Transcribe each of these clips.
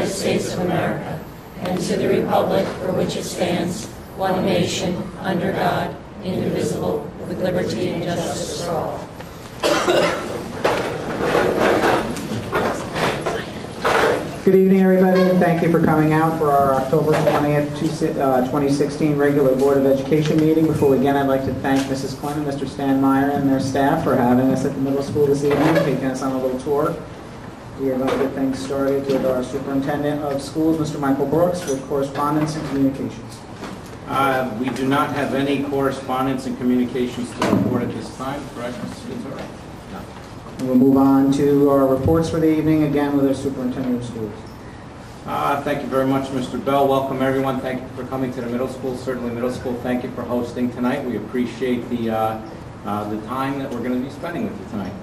United States of America, and to the republic for which it stands, one nation, under God, indivisible, with liberty and justice for all. Good evening, everybody, and thank you for coming out for our October 20th, 2016 regular Board of Education meeting. Before we begin, I'd like to thank Mrs. Clinton, Mr. Stanmeyer, and their staff for having us at the middle school this evening, taking us on a little tour. We are going to get things started with our Superintendent of Schools, Mr. Michael Brooks, with correspondence and communications. We do not have any correspondence and communications to report at this time, correct, Mrs. Gonzalez? And we'll move on to our reports for the evening, again with our Superintendent of Schools. Thank you very much, Mr. Bell. Welcome, everyone. Thank you for coming to the middle school. Certainly, middle school, thank you for hosting tonight. We appreciate the time that we're going to be spending with you tonight.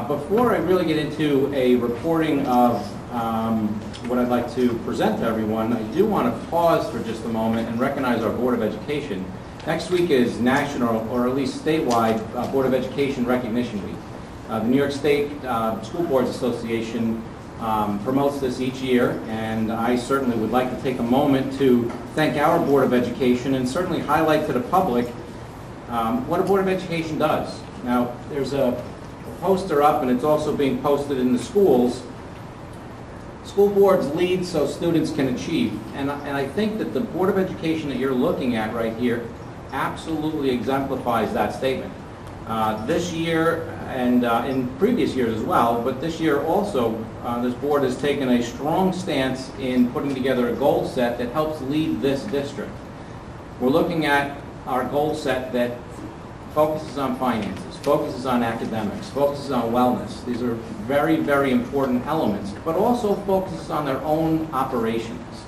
Before I really get into a reporting of what I'd like to present to everyone, I do want to pause for just a moment and recognize our Board of Education. Next week is national, or at least statewide, Board of Education Recognition Week. The New York State School Boards Association promotes this each year, and I certainly would like to take a moment to thank our Board of Education and certainly highlight to the public what a Board of Education does. Now, there's a poster up, and it's also being posted in the schools. School boards lead so students can achieve, and I think that the Board of Education that you're looking at right here absolutely exemplifies that statement. This year, and in previous years as well, but this year also, this board has taken a strong stance in putting together a goal set that helps lead this district. We're looking at our goal set that focuses on finances, focuses on academics, focuses on wellness. These are very, very important elements, but also focuses on their own operations.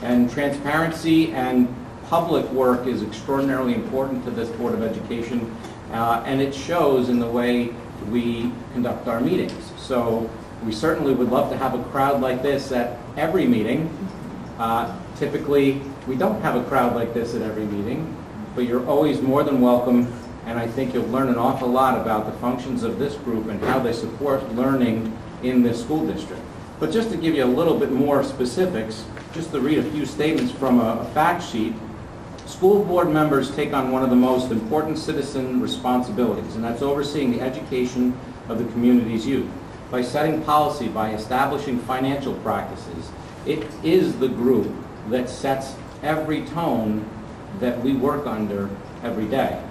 And transparency and public work is extraordinarily important to this Board of Education, and it shows in the way we conduct our meetings. So we certainly would love to have a crowd like this at every meeting. Typically, we don't have a crowd like this at every meeting, but you're always more than welcome, and I think you'll learn an awful lot about the functions of this group and how they support learning in this school district. But just to give you a little bit more specifics, just to read a few statements from a fact sheet, school board members take on one of the most important citizen responsibilities, and that's overseeing the education of the community's youth. By setting policy, by establishing financial practices, it is the group that sets every tone that we work under every day.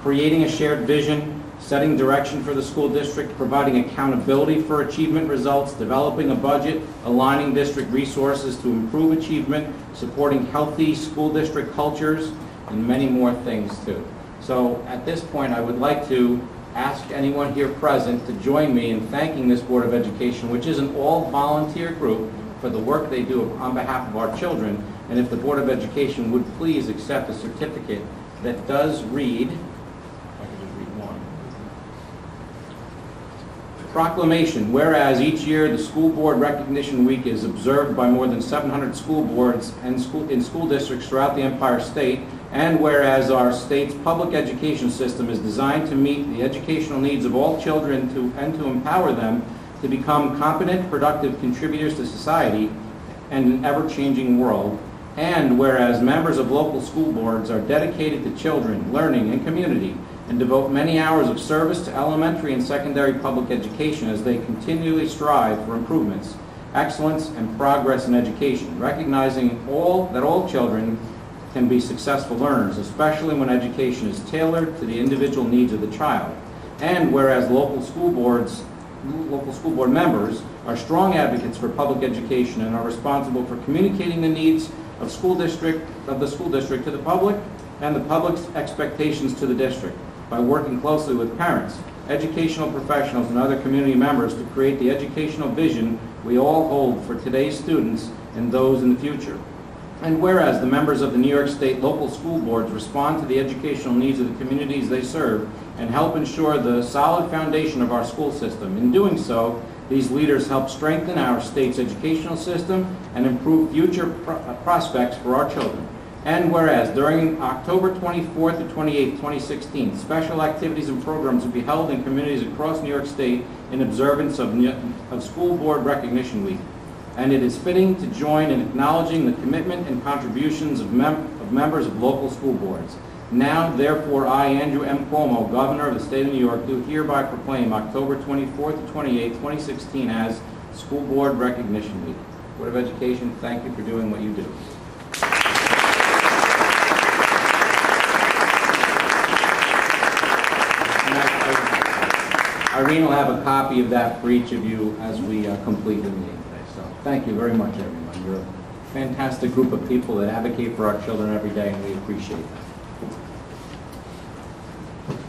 Creating a shared vision, setting direction for the school district, providing accountability for achievement results, developing a budget, aligning district resources to improve achievement, supporting healthy school district cultures, and many more things too. So at this point, I would like to ask anyone here present to join me in thanking this Board of Education, which is an all-volunteer group, for the work they do on behalf of our children. And if the Board of Education would please accept a certificate that does read, proclamation, whereas each year the School Board Recognition Week is observed by more than 700 school boards and in school districts throughout the Empire State, and whereas our state's public education system is designed to meet the educational needs of all children and to empower them to become competent, productive contributors to society and an ever-changing world, and whereas members of local school boards are dedicated to children, learning, and community, and devote many hours of service to elementary and secondary public education as they continually strive for improvements, excellence, and progress in education, recognizing that all children can be successful learners, especially when education is tailored to the individual needs of the child. And whereas local school board members are strong advocates for public education and are responsible for communicating the needs of the school district to the public and the public's expectations to the district, by working closely with parents, educational professionals, and other community members to create the educational vision we all hold for today's students and those in the future. And whereas the members of the New York State local school boards respond to the educational needs of the communities they serve and help ensure the solid foundation of our school system. In doing so, these leaders help strengthen our state's educational system and improve future prospects for our children. And whereas during October 24th to 28th, 2016, special activities and programs will be held in communities across New York State in observance of School Board Recognition Week. and it is fitting to join in acknowledging the commitment and contributions of members of local school boards. Now, therefore, I, Andrew M. Cuomo, Governor of the State of New York, do hereby proclaim October 24th to 28th, 2016 as School Board Recognition Week. Board of Education, thank you for doing what you do. Irene will have a copy of that for each of you as we complete the meeting today. So thank you very much, everyone. You're a fantastic group of people that advocate for our children every day, and we appreciate that.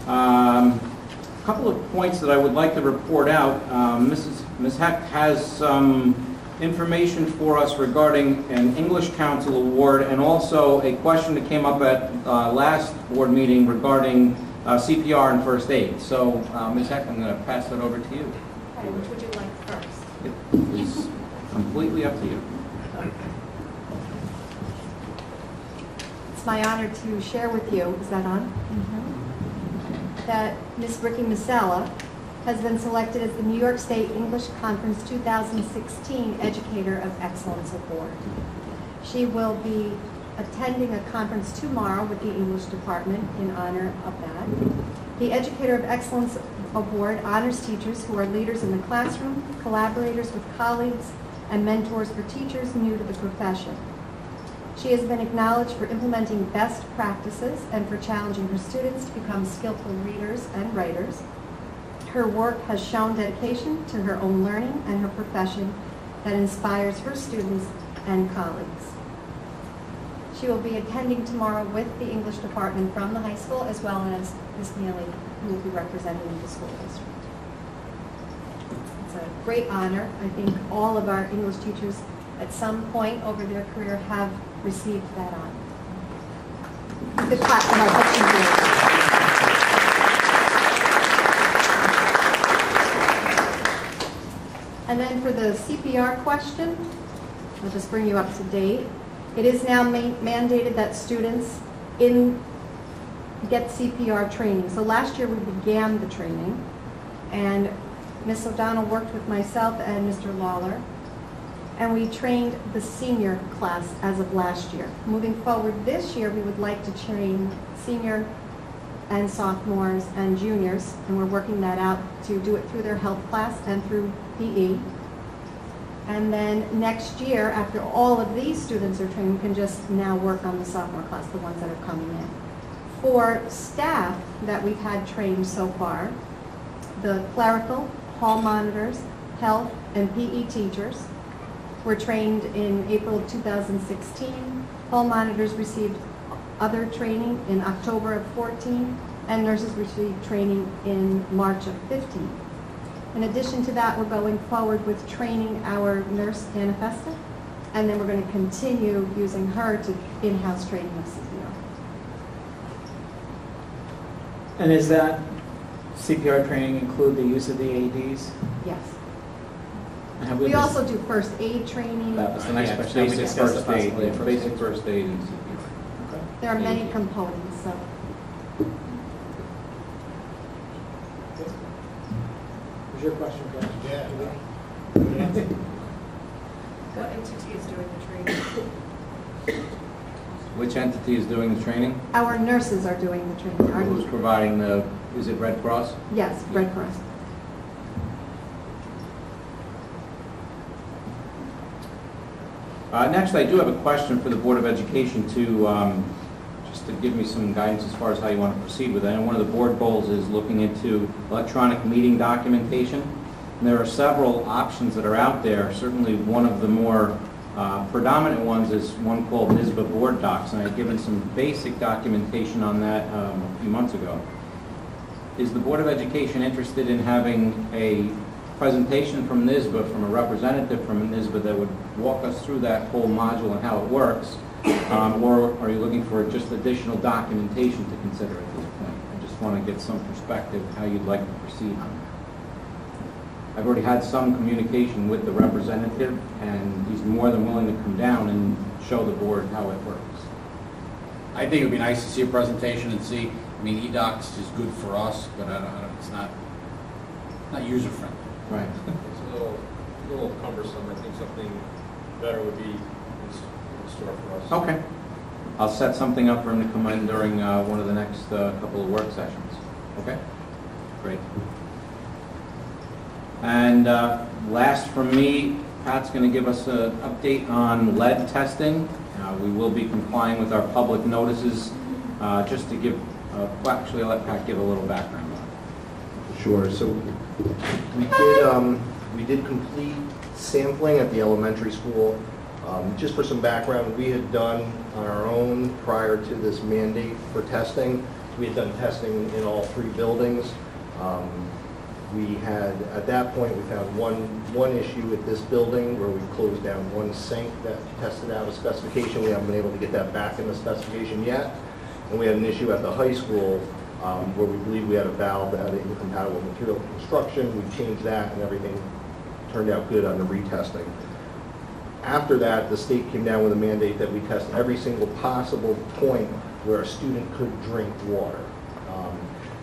A couple of points that I would like to report out. Ms. Heck has some information for us regarding an English Council Award and also a question that came up at last board meeting regarding CPR and first aid. So, Ms. Heck, I'm going to pass that over to you. Okay, which would you like first? It is completely up to you. It's my honor to share with you, is that on? That Ms. Ricky Masella has been selected as the New York State English Conference 2016 Educator of Excellence Award. She will be attending a conference tomorrow with the English department in honor of that. The Educator of Excellence Award honors teachers who are leaders in the classroom, collaborators with colleagues, and mentors for teachers new to the profession. She has been acknowledged for implementing best practices and for challenging her students to become skillful readers and writers. Her work has shown dedication to her own learning and her profession that inspires her students and colleagues. She will be attending tomorrow with the English department from the high school, as well as Ms. Neely, who will be representing the school district. It's a great honor. I think all of our English teachers at some point over their career have received that honor. Good clap for our teachers. And then for the CPR question, I'll just bring you up to date. It is now mandated that students get CPR training. So last year we began the training, and Ms. O'Donnell worked with myself and Mr. Lawler, and we trained the senior class as of last year. Moving forward this year, we would like to train senior and sophomores and juniors, and we're working that out to do it through their health class and through PE. And then next year, after all of these students are trained, we can just now work on the sophomore class, the ones that are coming in. For staff that we've had trained so far, the clerical, hall monitors, health, and PE teachers were trained in April of 2016. Hall monitors received other training in October of 14, and nurses received training in March of 15. In addition to that, we're going forward with training our nurse, Anifesta, and then we're going to continue using her to in-house training of CPR. And is that CPR training include the use of the AEDs? Yes. And have We also do first aid training. That was the next question. Basic Discussed first the aid, possibility of basic first aid and CPR. Okay. There are many components, so. Was your question, Chris? Yeah. What entity is doing the training? Which entity is doing the training? Our nurses are doing the training. Our- Who's providing the, is it Red Cross? Yes, Red Cross. Next, I do have a question for the Board of Education to, just to give me some guidance as far as how you want to proceed with it. I know one of the board goals is looking into electronic meeting documentation. And there are several options that are out there. Certainly one of the more predominant ones is one called NSBA Board Docs, and I've given some basic documentation on that a few months ago. Is the Board of Education interested in having a presentation from NSBA, from a representative from NSBA that would walk us through that whole module and how it works? Or are you looking for just additional documentation to consider at this point? I just want to get some perspective how you'd like to proceed on that. I've already had some communication with the representative, and he's more than willing to come down and show the board how it works. I think it would be nice to see a presentation and see, I mean, eDocs is good for us, but it's not user-friendly. Right. It's a a little cumbersome. I think something better would be in store for us. Okay. I'll set something up for him to come in during one of the next couple of work sessions. Okay? Great. And last from me, Pat's going to give us an update on lead testing. We will be complying with our public notices. Just to give, actually, I'll let Pat give a little background on it. Sure. So we did complete sampling at the elementary school. Just for some background, we had done on our own prior to this mandate for testing. We had done testing in all 3 buildings. We had, at that point, we found one issue at this building where we closed down one sink that tested out a specification. We haven't been able to get that back in the specification yet. And we had an issue at the high school where we believe we had a valve that had incompatible material construction. We changed that and everything turned out good on the retesting. After that, the state came down with a mandate that we test every single possible point where a student could drink water,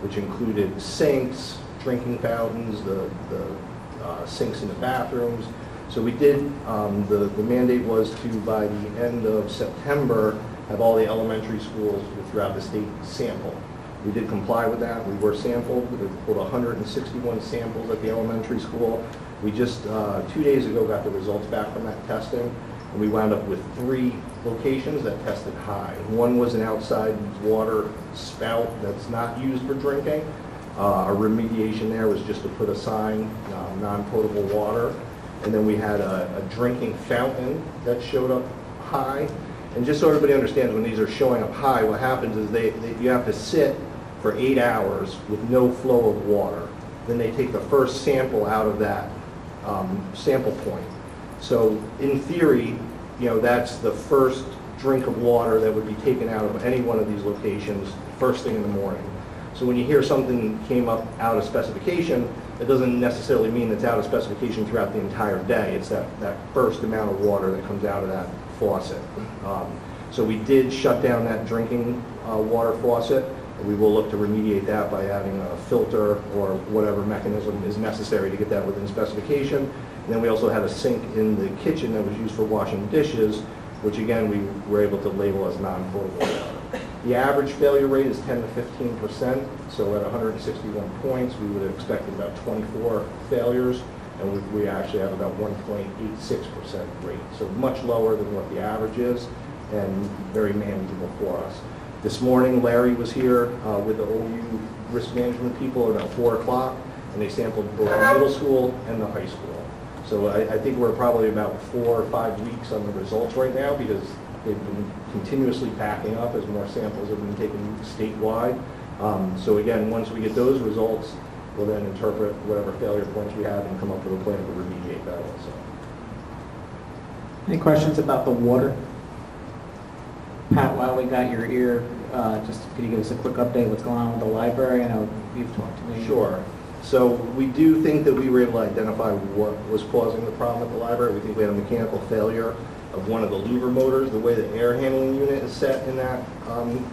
which included sinks, drinking fountains, the sinks in the bathrooms. So we did, the mandate was to, by the end of September, have all the elementary schools throughout the state sample. We did comply with that. We were sampled. We pulled 161 samples at the elementary school. We just, 2 days ago, got the results back from that testing, and we wound up with 3 locations that tested high. One was an outside water spout that's not used for drinking. Our remediation there was just to put a sign, non-potable water. And then we had a drinking fountain that showed up high. And just so everybody understands, when these are showing up high, what happens is you have to sit for 8 hours with no flow of water. Then they take the first sample out of that sample point. So in theory, that's the first drink of water that would be taken out of any one of these locations first thing in the morning. So when you hear something came up out of specification, it doesn't necessarily mean it's out of specification throughout the entire day. It's that first amount of water that comes out of that faucet. So we did shut down that drinking water faucet. And we will look to remediate that by adding a filter or whatever mechanism is necessary to get that within specification. And then we also had a sink in the kitchen that was used for washing dishes, which again we were able to label as non-potable water. The average failure rate is 10 to 15%, so at 161 points, we would have expected about 24 failures, and we actually have about 1.86% rate, so much lower than what the average is, and very manageable for us. This morning, Larry was here with the OU risk management people at about 4 o'clock, and they sampled both the middle school and the high school. So I think we're probably about 4 or 5 weeks on the results right now, because they've been continuously backing up as more samples have been taken statewide. So again, once we get those results, we'll then interpret whatever failure points we have and come up with a plan to remediate that also. Any questions about the water? Pat, while we got your ear, just could you give us a quick update what's going on with the library? I know you've talked to me. Sure. So we do think that we were able to identify what was causing the problem at the library. We think we had a mechanical failure of one of the louver motors. The way the air handling unit is set in that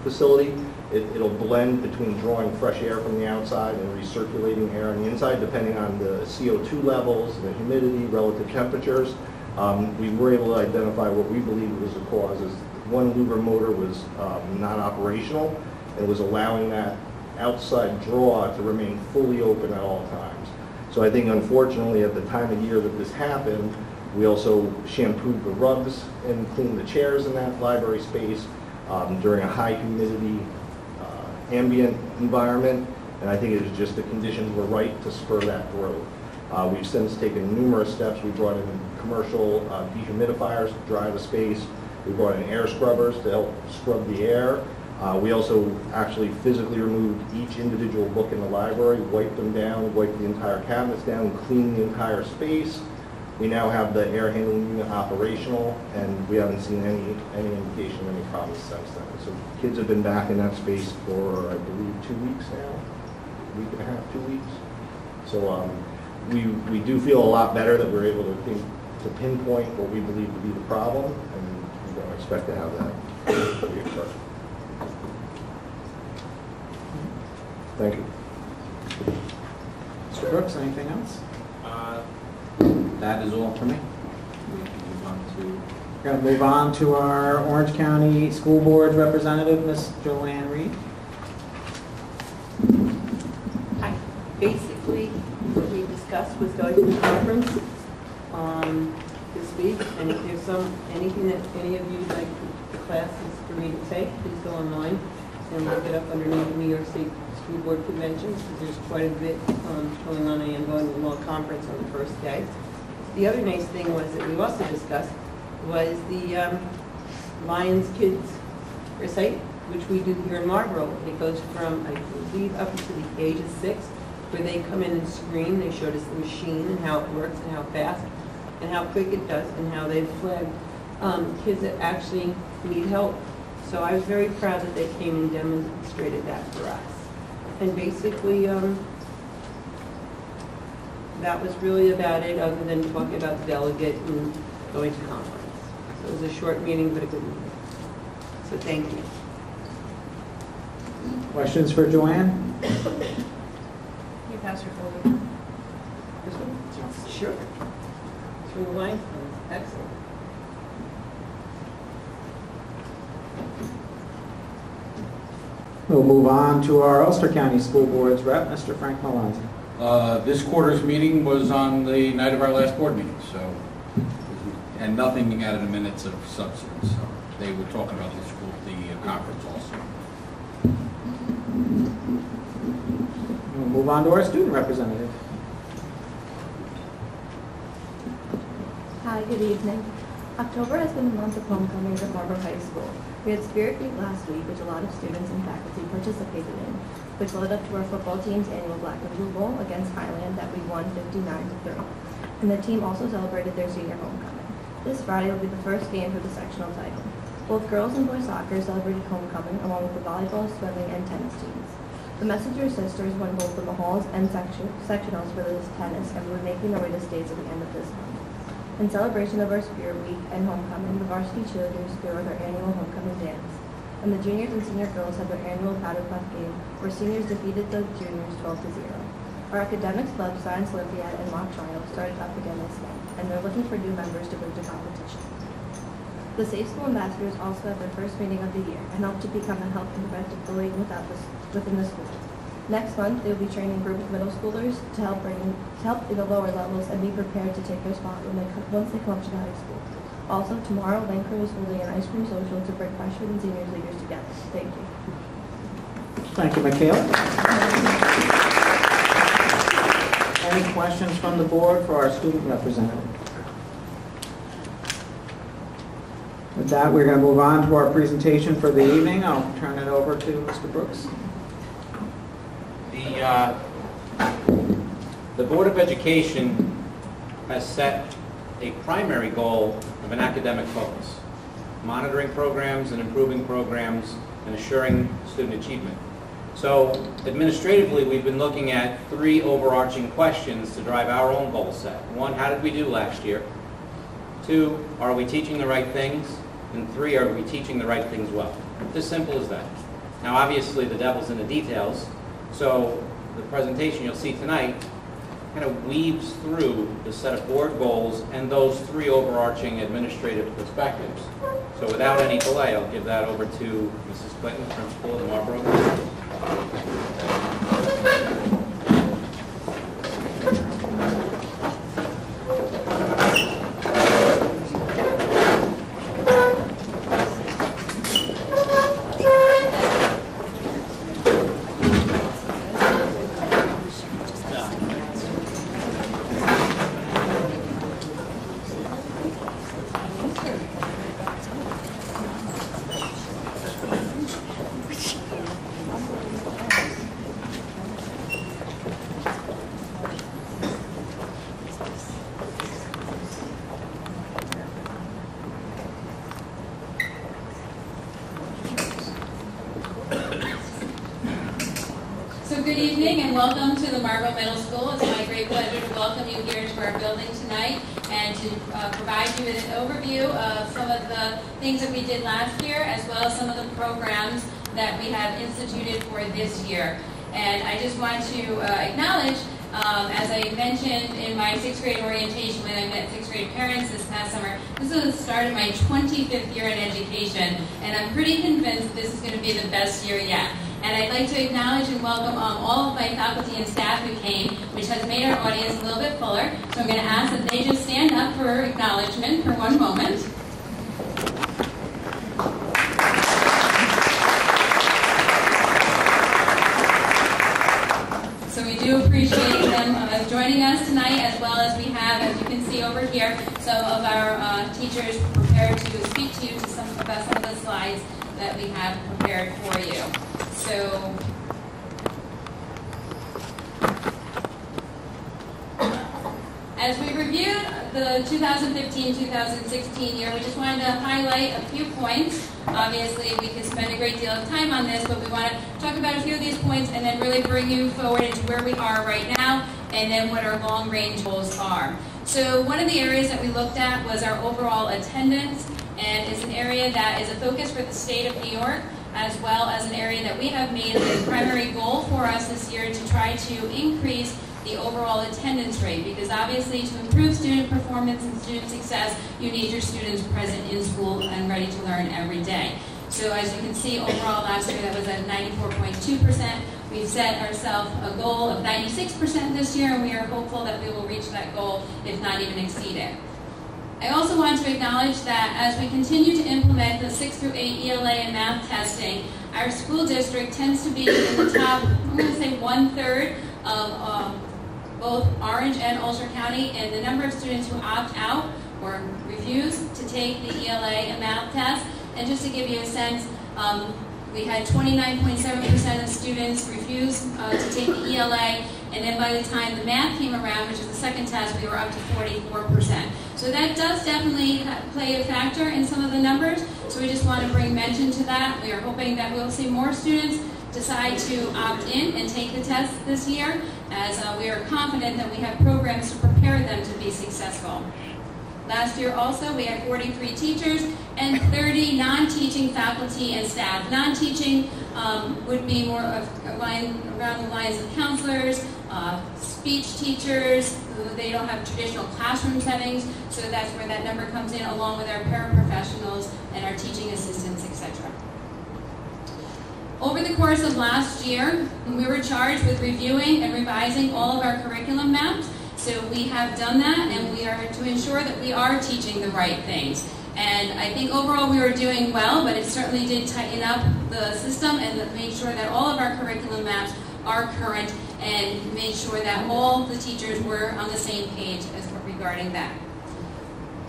facility, it'll blend between drawing fresh air from the outside and recirculating air on the inside, depending on the CO2 levels, the humidity, relative temperatures. We were able to identify what we believe was the cause. Is one louver motor was not operational and was allowing that outside draw to remain fully open at all times. So I think unfortunately at the time of year that this happened, we also shampooed the rugs and cleaned the chairs in that library space during a high humidity ambient environment, and I think it was just the conditions were right to spur that growth. We've since taken numerous steps. We brought in commercial dehumidifiers to dry the space. We brought in air scrubbers to help scrub the air. We also actually physically removed each individual book in the library, wiped them down, wiped the entire cabinets down, cleaned the entire space. We now have the air handling unit operational, and we haven't seen any indication of any problems since then. So kids have been back in that space for, I believe, 2 weeks now, a week and a half, 2 weeks. So we do feel a lot better that we're able to pinpoint what we believe to be the problem, and we don't expect to have that reoccur. Thank you. Mr. Brooks, anything else? that is all for me. We're going to move on to our Orange County School Board representative, Ms. Joanne Reed. Basically, what we discussed was going to the conference this week, and if there's anything that any of you would like the classes for me to take, please go online and look it up underneath the New York State School Board Conventions, because there's quite a bit going on. I am going to the law conference on the first day. The other nice thing was that we also discussed was the Lions Kids Recite, which we do here in Marlboro. It goes from, I believe, up to the age of 6, where they come in and scream. They showed us the machine and how it works and how fast and how quick it does and how they've flagged kids that actually need help. So I was very proud that they came and demonstrated that for us. And basically, that was really about it, other than talking about the delegate and going to conference. So it was a short meeting, but a good meeting. So thank you. Questions for Joanne? You pass your folder. This one? Sure. Through the line? Excellent. We'll move on to our Ulster County School Board's rep, Mr. Frank Malazzi. This quarter's meeting was on the night of our last board meeting, so, and nothing out of the minutes of substance. So they were talking about the school, the conference also. We'll move on to our student representative. Hi, good evening. October has been the month of homecomings at Marlboro High School. We had Spirit Week last week, which a lot of students and faculty participated in, which led up to our football team's annual Black and Blue Bowl against Highland that we won 59-3. And the team also celebrated their senior homecoming. This Friday will be the first game for the sectional title. Both girls and boys soccer celebrated homecoming along with the volleyball, swimming, and tennis teams. The Messenger sisters won both the Mahalls and sectionals for this tennis and will be making their way to states at the end of this month. In celebration of our Spirit Week and homecoming, the varsity cheerleaders threw their annual homecoming dance. And the juniors and senior girls had their annual powder puff game, where seniors defeated the juniors 12-0. Our academics club, Science Olympiad and Mock Trial, started up again this month, and they're looking for new members to bring to competition. The Safe School Ambassadors also had their first meeting of the year and hope to become a help to prevent bullying within the school. Next month, they will be training a group of middle schoolers to help in the lower levels and be prepared to take their spot once they come up to the high school. Also, tomorrow, Lane Crew is holding an ice cream social to bring freshmen and senior leaders together. Thank you. Thank you, Michaela. Any questions from the board for our student representative? With that, we're going to move on to our presentation for the evening. I'll turn it over to Mr. Brooks. The Board of Education has set a primary goal of an academic focus, monitoring programs and improving programs and assuring student achievement. So administratively, we've been looking at 3 overarching questions to drive our own goal set. 1, how did we do last year? 2, are we teaching the right things? And 3, are we teaching the right things well? It's as simple as that. Now obviously the devil's in the details, so the presentation you'll see tonight kind of weaves through the set of board goals and those 3 overarching administrative perspectives. So without any delay, I'll give that over to Mrs. Clinton, principal of the Marlboro. Good evening and welcome to the Marlboro Middle School. It's my great pleasure to welcome you here to our building tonight and to provide you with an overview of some of the things that we did last year as well as some of the programs that we have instituted for this year. And I just want to acknowledge As I mentioned in my 6th grade orientation when I met 6th grade parents this past summer, this is the start of my 25th year in education, and I'm pretty convinced this is going to be the best year yet. And I'd like to acknowledge and welcome all of my faculty and staff who came, which has made our audience a little bit fuller. So I'm going to ask that they just stand up for acknowledgement for one moment. So we do appreciate them joining us tonight, as well as we have, as you can see over here, some of our teachers prepared to speak to you about some of the slides that we have prepared for you. So, as we reviewed the 2015-2016 year, we just wanted to highlight a few points. Obviously, we could spend a great deal of time on this, but we want to talk about a few of these points and then really bring you forward into where we are right now and then what our long-range goals are. So one of the areas that we looked at was our overall attendance, and it's an area that is a focus for the state of New York, as well as an area that we have made a primary goal for us this year to try to increase the overall attendance rate, because obviously to improve student performance and student success, you need your students present in school and ready to learn every day. So as you can see, overall last year that was at 94.2%. We've set ourselves a goal of 96% this year, and we are hopeful that we will reach that goal, if not even exceed it. I also want to acknowledge that as we continue to implement the 6 through 8 ELA and math testing, our school district tends to be in the top, I'm going to say 1/3 of both Orange and Ulster County, and the number of students who opt out or refuse to take the ELA and math test. And just to give you a sense, we had 29.7% of students refuse to take the ELA, and then by the time the math came around, which is the second test, we were up to 44%. So that does definitely play a factor in some of the numbers, so we just want to bring mention to that. We are hoping that we'll see more students decide to opt in and take the test this year, as we are confident that we have programs to prepare them to be successful. Last year also, we had 43 teachers and 30 non-teaching faculty and staff. Non-teaching would be more of around the lines of counselors, speech teachers. They don't have traditional classroom settings, so that's where that number comes in, along with our paraprofessionals and our teaching assistants, etc. Over the course of last year, we were charged with reviewing and revising all of our curriculum maps. So we have done that, and we are to ensure that we are teaching the right things. And I think overall we were doing well, but it certainly did tighten up the system and made sure that all of our curriculum maps are current and made sure that all the teachers were on the same page as regarding that.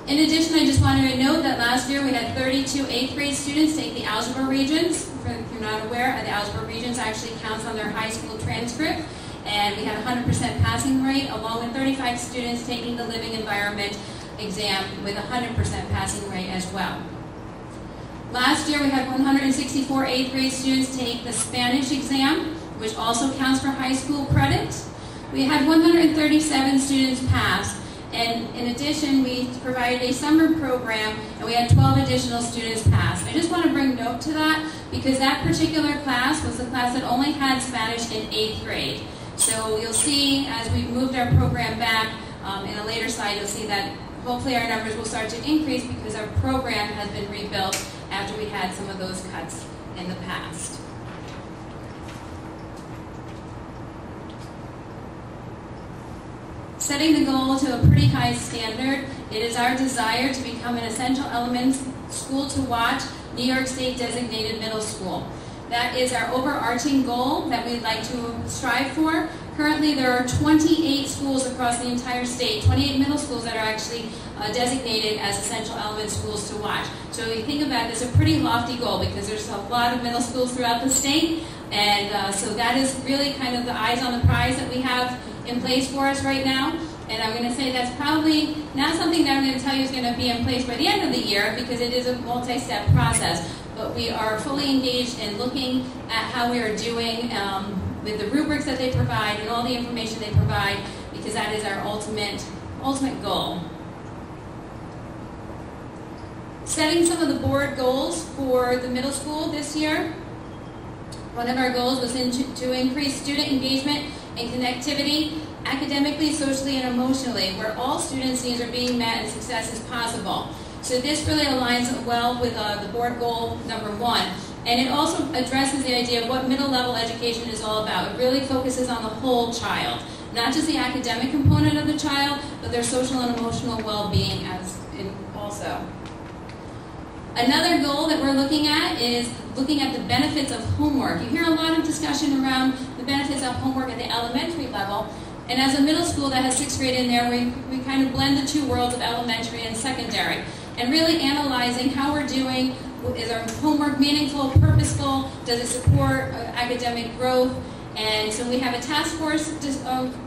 In addition, I just wanted to note that last year we had 32 8th grade students take the algebra regents. If you're not aware, the algebra regents actually counts on their high school transcript. And we had a 100% passing rate, along with 35 students taking the living environment exam with a 100% passing rate as well. Last year we had 164 8th grade students take the Spanish exam, which also counts for high school credit. We had 137 students pass, and in addition we provided a summer program and we had 12 additional students pass. I just want to bring note to that because that particular class was the class that only had Spanish in 8th grade. So you'll see as we moved our program back, in a later slide you'll see that hopefully our numbers will start to increase because our program has been rebuilt after we had some of those cuts in the past. Setting the goal to a pretty high standard, it is our desire to become an essential elements school to watch New York State designated middle school. That is our overarching goal that we'd like to strive for. Currently, there are 28 schools across the entire state, 28 middle schools that are actually designated as essential element schools to watch. So if you think about it, it's a pretty lofty goal because there's a lot of middle schools throughout the state. And so that is really kind of the eyes on the prize that we have in place for us right now. And I'm going to say that's probably not something that I'm going to tell you is going to be in place by the end of the year because it is a multi-step process. But we are fully engaged in looking at how we are doing with the rubrics that they provide and all the information they provide, because that is our ultimate goal. Setting some of the board goals for the middle school this year. One of our goals was to increase student engagement and connectivity academically, socially, and emotionally, where all students' needs are being met and success is possible. So this really aligns well with the board goal number 1. And it also addresses the idea of what middle level education is all about. It really focuses on the whole child, not just the academic component of the child, but their social and emotional well-being also. Another goal that we're looking at is looking at the benefits of homework. You hear a lot of discussion around the benefits of homework at the elementary level. And as a middle school that has 6th grade in there, we kind of blend the two worlds of elementary and secondary. And really analyzing how we're doing. Is our homework meaningful, purposeful? Does it support academic growth? And so we have a task force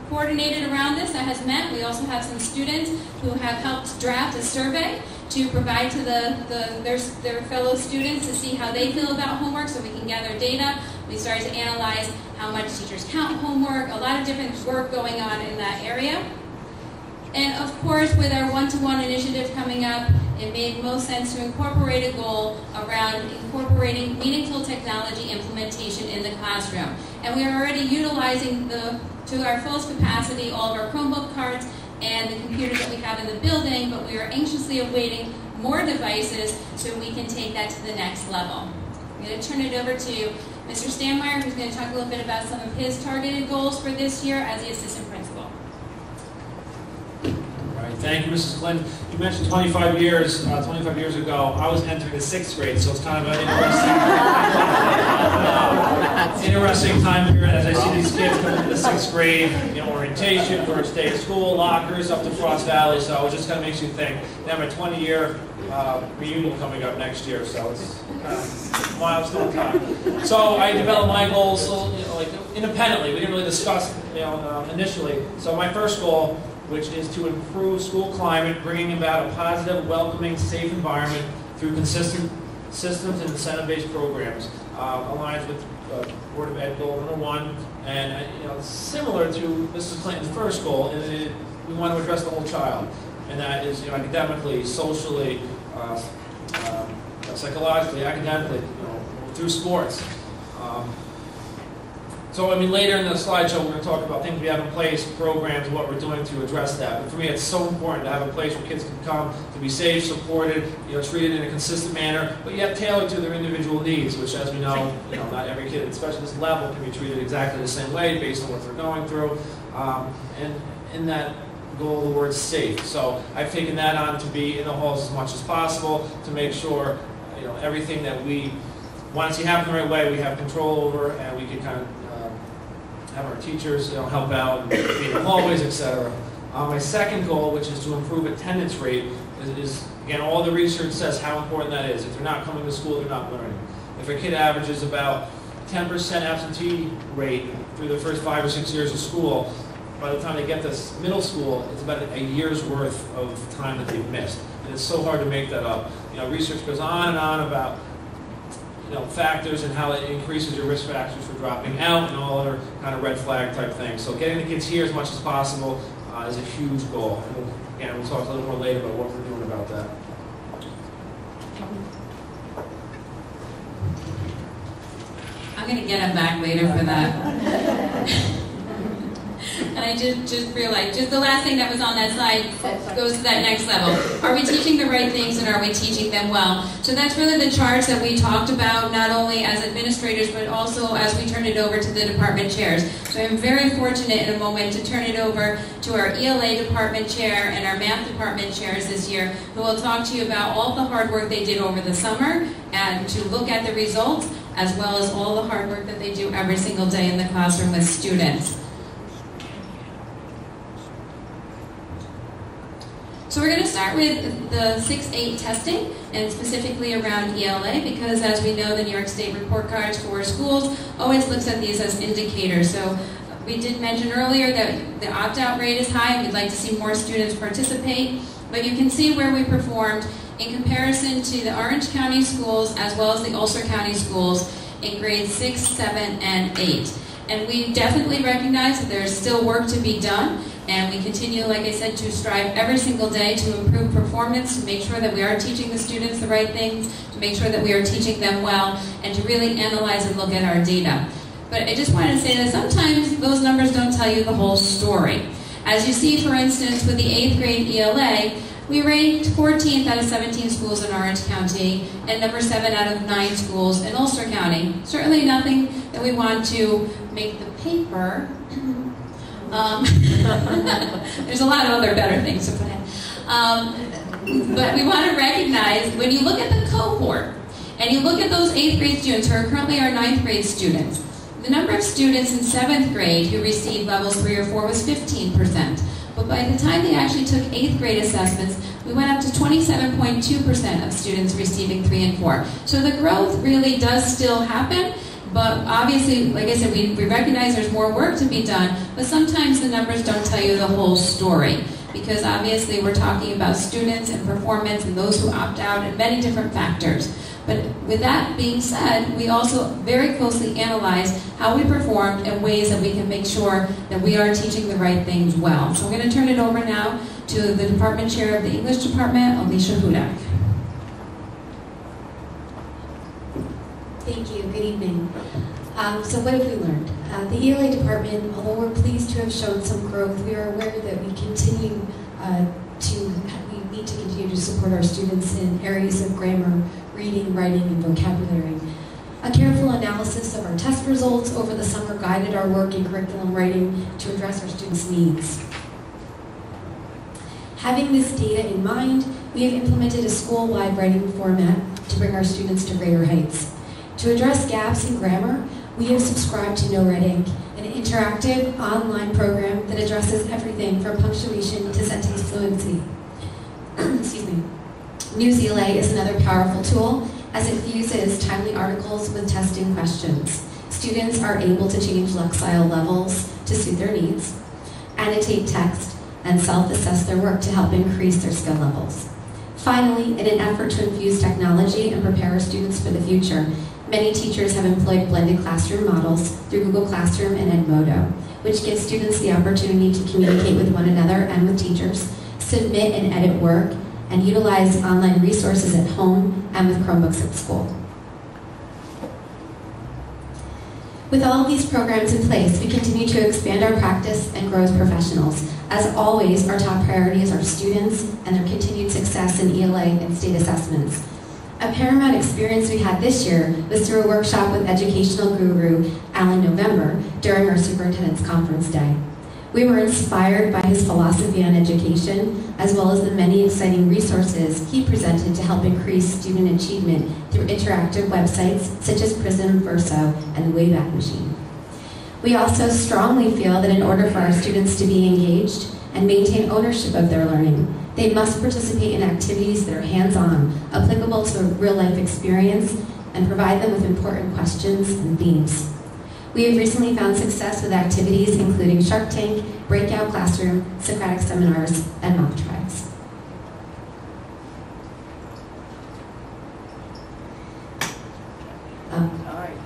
coordinated around this that has met. We also have some students who have helped draft a survey to provide to their fellow students to see how they feel about homework so we can gather data. We started to analyze how much teachers count homework, a lot of different work going on in that area. And of course, with our one-to-one initiative coming up, it made most sense to incorporate a goal around incorporating meaningful technology implementation in the classroom. And we are already utilizing to our fullest capacity all of our Chromebook cards and the computers that we have in the building, but we are anxiously awaiting more devices so we can take that to the next level. I'm going to turn it over to Mr. Stanmeyer, who's going to talk a little bit about some of his targeted goals for this year as the assistant principal. Thank you, Mrs. Clinton. You mentioned 25 years ago, I was entering the 6th grade, so it's kind of an interesting time period as I see these kids come into the 6th grade, orientation, first day of school, lockers up to Frost Valley, so it just kind of makes you think. They have a 20-year reunion coming up next year, so it's a milestone time. So I developed my goals independently. We didn't really discuss initially. So my first goal, which is to improve school climate, bringing about a positive, welcoming, safe environment through consistent systems and incentive-based programs. Aligns with Board of Ed goal number 1, and similar to Mrs. Clinton's first goal, we want to address the whole child, and that is academically, socially, psychologically, academically, through sports. So, later in the slideshow, we're going to talk about things we have in place, programs, what we're doing to address that. But for me, it's so important to have a place where kids can come to be safe, supported, treated in a consistent manner, but yet tailored to their individual needs, which, as we know, not every kid, especially this level, can be treated exactly the same way based on what they're going through. And in that goal, the word safe. So I've taken that on to be in the halls as much as possible to make sure, everything that we want to see happen the right way, we have control over, and we can kind of have our teachers help out and be in the hallways, etc. My second goal, which is to improve attendance rate, is again, all the research says how important that is. If they're not coming to school, they're not learning. If a kid averages about 10% absentee rate through their first 5 or 6 years of school, by the time they get to middle school, it's about a year's worth of time that they've missed. And it's so hard to make that up. Research goes on and on about factors and how it increases your risk factors for dropping out and all other kind of red flag type things. So getting the kids here as much as possible is a huge goal. And again, we'll talk a little more later about what we're doing about that. I'm going to get him back later for that. And I just realized, just the last thing that was on that slide goes to that next level. Are we teaching the right things and are we teaching them well? So that's really the charge that we talked about, not only as administrators, but also as we turn it over to the department chairs. So I'm very fortunate in a moment to turn it over to our ELA department chair and our math department chairs this year, who will talk to you about all the hard work they did over the summer and to look at the results, as well as all the hard work that they do every single day in the classroom with students. So we're going to start with the 6-8 testing, and specifically around ELA, because as we know, the New York State report cards for schools always looks at these as indicators. So we did mention earlier that the opt-out rate is high, and we'd like to see more students participate, but you can see where we performed in comparison to the Orange County schools as well as the Ulster County schools in grades 6, 7, and 8. And we definitely recognize that there's still work to be done. And we continue, like I said, to strive every single day to improve performance, to make sure that we are teaching the students the right things, to make sure that we are teaching them well, and to really analyze and look at our data. But I just wanted to say that sometimes those numbers don't tell you the whole story. As you see, for instance, with the 8th grade ELA, we ranked 14th out of 17 schools in Orange County and number 7 out of 9 schools in Ulster County. Certainly nothing that we want to make the paper. There's a lot of other better things to put in. But we want to recognize, when you look at the cohort, and you look at those 8th grade students who are currently our 9th grade students, the number of students in 7th grade who received levels 3 or 4 was 15%. But by the time they actually took 8th grade assessments, we went up to 27.2% of students receiving 3 and 4. So the growth really does still happen, but obviously, like I said, we recognize there's more work to be done, but sometimes the numbers don't tell you the whole story, because obviously we're talking about students and performance and those who opt out and many different factors. But with that being said, we also very closely analyze how we performed and ways that we can make sure that we are teaching the right things well. So I'm going to turn it over now to the department chair of the English department, Alicia Hudak. Thank you. Good evening. So what have we learned? The ELA department, although we're pleased to have shown some growth, we are aware that we need to continue to support our students in areas of grammar, reading, writing, and vocabulary. A careful analysis of our test results over the summer guided our work in curriculum writing to address our students' needs. Having this data in mind, we have implemented a school-wide writing format to bring our students to greater heights. To address gaps in grammar, we have subscribed to No Red Ink, an interactive online program that addresses everything from punctuation to sentence fluency. Excuse me. News ELA is another powerful tool as it fuses timely articles with testing questions. Students are able to change Lexile levels to suit their needs, annotate text, and self-assess their work to help increase their skill levels. Finally, in an effort to infuse technology and prepare our students for the future, many teachers have employed blended classroom models through Google Classroom and Edmodo, which gives students the opportunity to communicate with one another and with teachers, submit and edit work, and utilize online resources at home and with Chromebooks at school. With all of these programs in place, we continue to expand our practice and grow as professionals. As always, our top priority is our students and their continued success in ELA and state assessments. A paramount experience we had this year was through a workshop with educational guru Alan November during our superintendent's conference day. We were inspired by his philosophy on education, as well as the many exciting resources he presented to help increase student achievement through interactive websites such as Prism, Verso, and the Wayback Machine. We also strongly feel that in order for our students to be engaged and maintain ownership of their learning, they must participate in activities that are hands-on, applicable to a real-life experience, and provide them with important questions and themes. We have recently found success with activities including Shark Tank, Breakout Classroom, Socratic Seminars, and mock trials.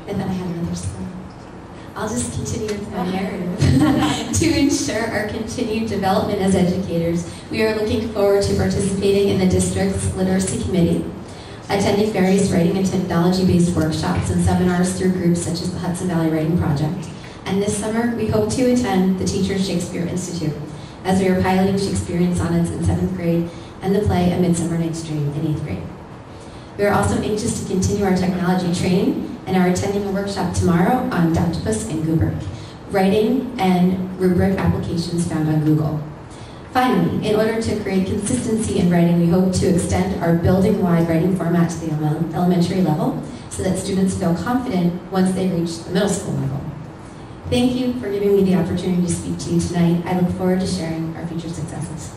And then I had another slide. I'll just continue with my narrative. To ensure our continued development as educators, we are looking forward to participating in the district's literacy committee, attending various writing and technology-based workshops and seminars through groups such as the Hudson Valley Writing Project. And this summer, we hope to attend the Teachers Shakespeare Institute, as we are piloting Shakespearean sonnets in 7th grade and the play A Midsummer Night's Dream in 8th grade. We are also anxious to continue our technology training and are attending a workshop tomorrow on Octopus and Goober, writing and rubric applications found on Google. Finally, in order to create consistency in writing, we hope to extend our building-wide writing format to the elementary level so that students feel confident once they reach the middle school level. Thank you for giving me the opportunity to speak to you tonight. I look forward to sharing our future successes.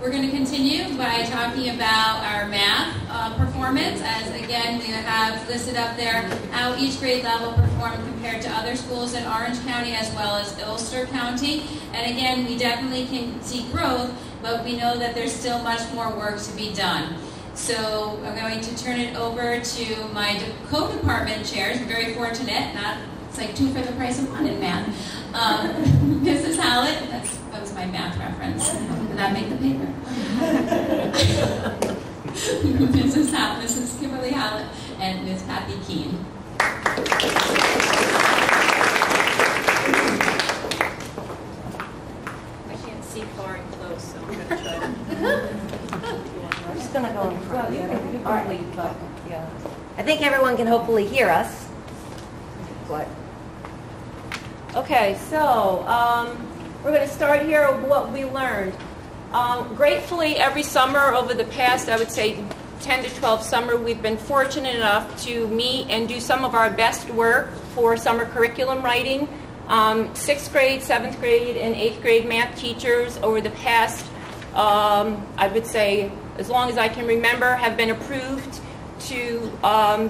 We're going to continue by talking about our math performance, as again we have listed up there how each grade level performed compared to other schools in Orange County as well as Ulster County. And again, we definitely can see growth, but we know that there's still much more work to be done. So I'm going to turn it over to my co-department chairs. I'm very fortunate, it's like 2 for the price of 1 in math. Mrs. Hallett, that was my math reference. Did that make the paper? Mrs. Kimberly Hallett, and Ms. Kathy Keene. I can't see far and close, so I'm going to try to. I'm just going to go in front. All right. But, yeah. I think everyone can hopefully hear us. What? Okay, so we're going to start here with what we learned. Gratefully, every summer over the past, I would say 10 to 12 summer, we've been fortunate enough to meet and do some of our best work for summer curriculum writing. 6th grade, 7th grade, and 8th grade math teachers over the past, I would say, as long as I can remember, have been approved to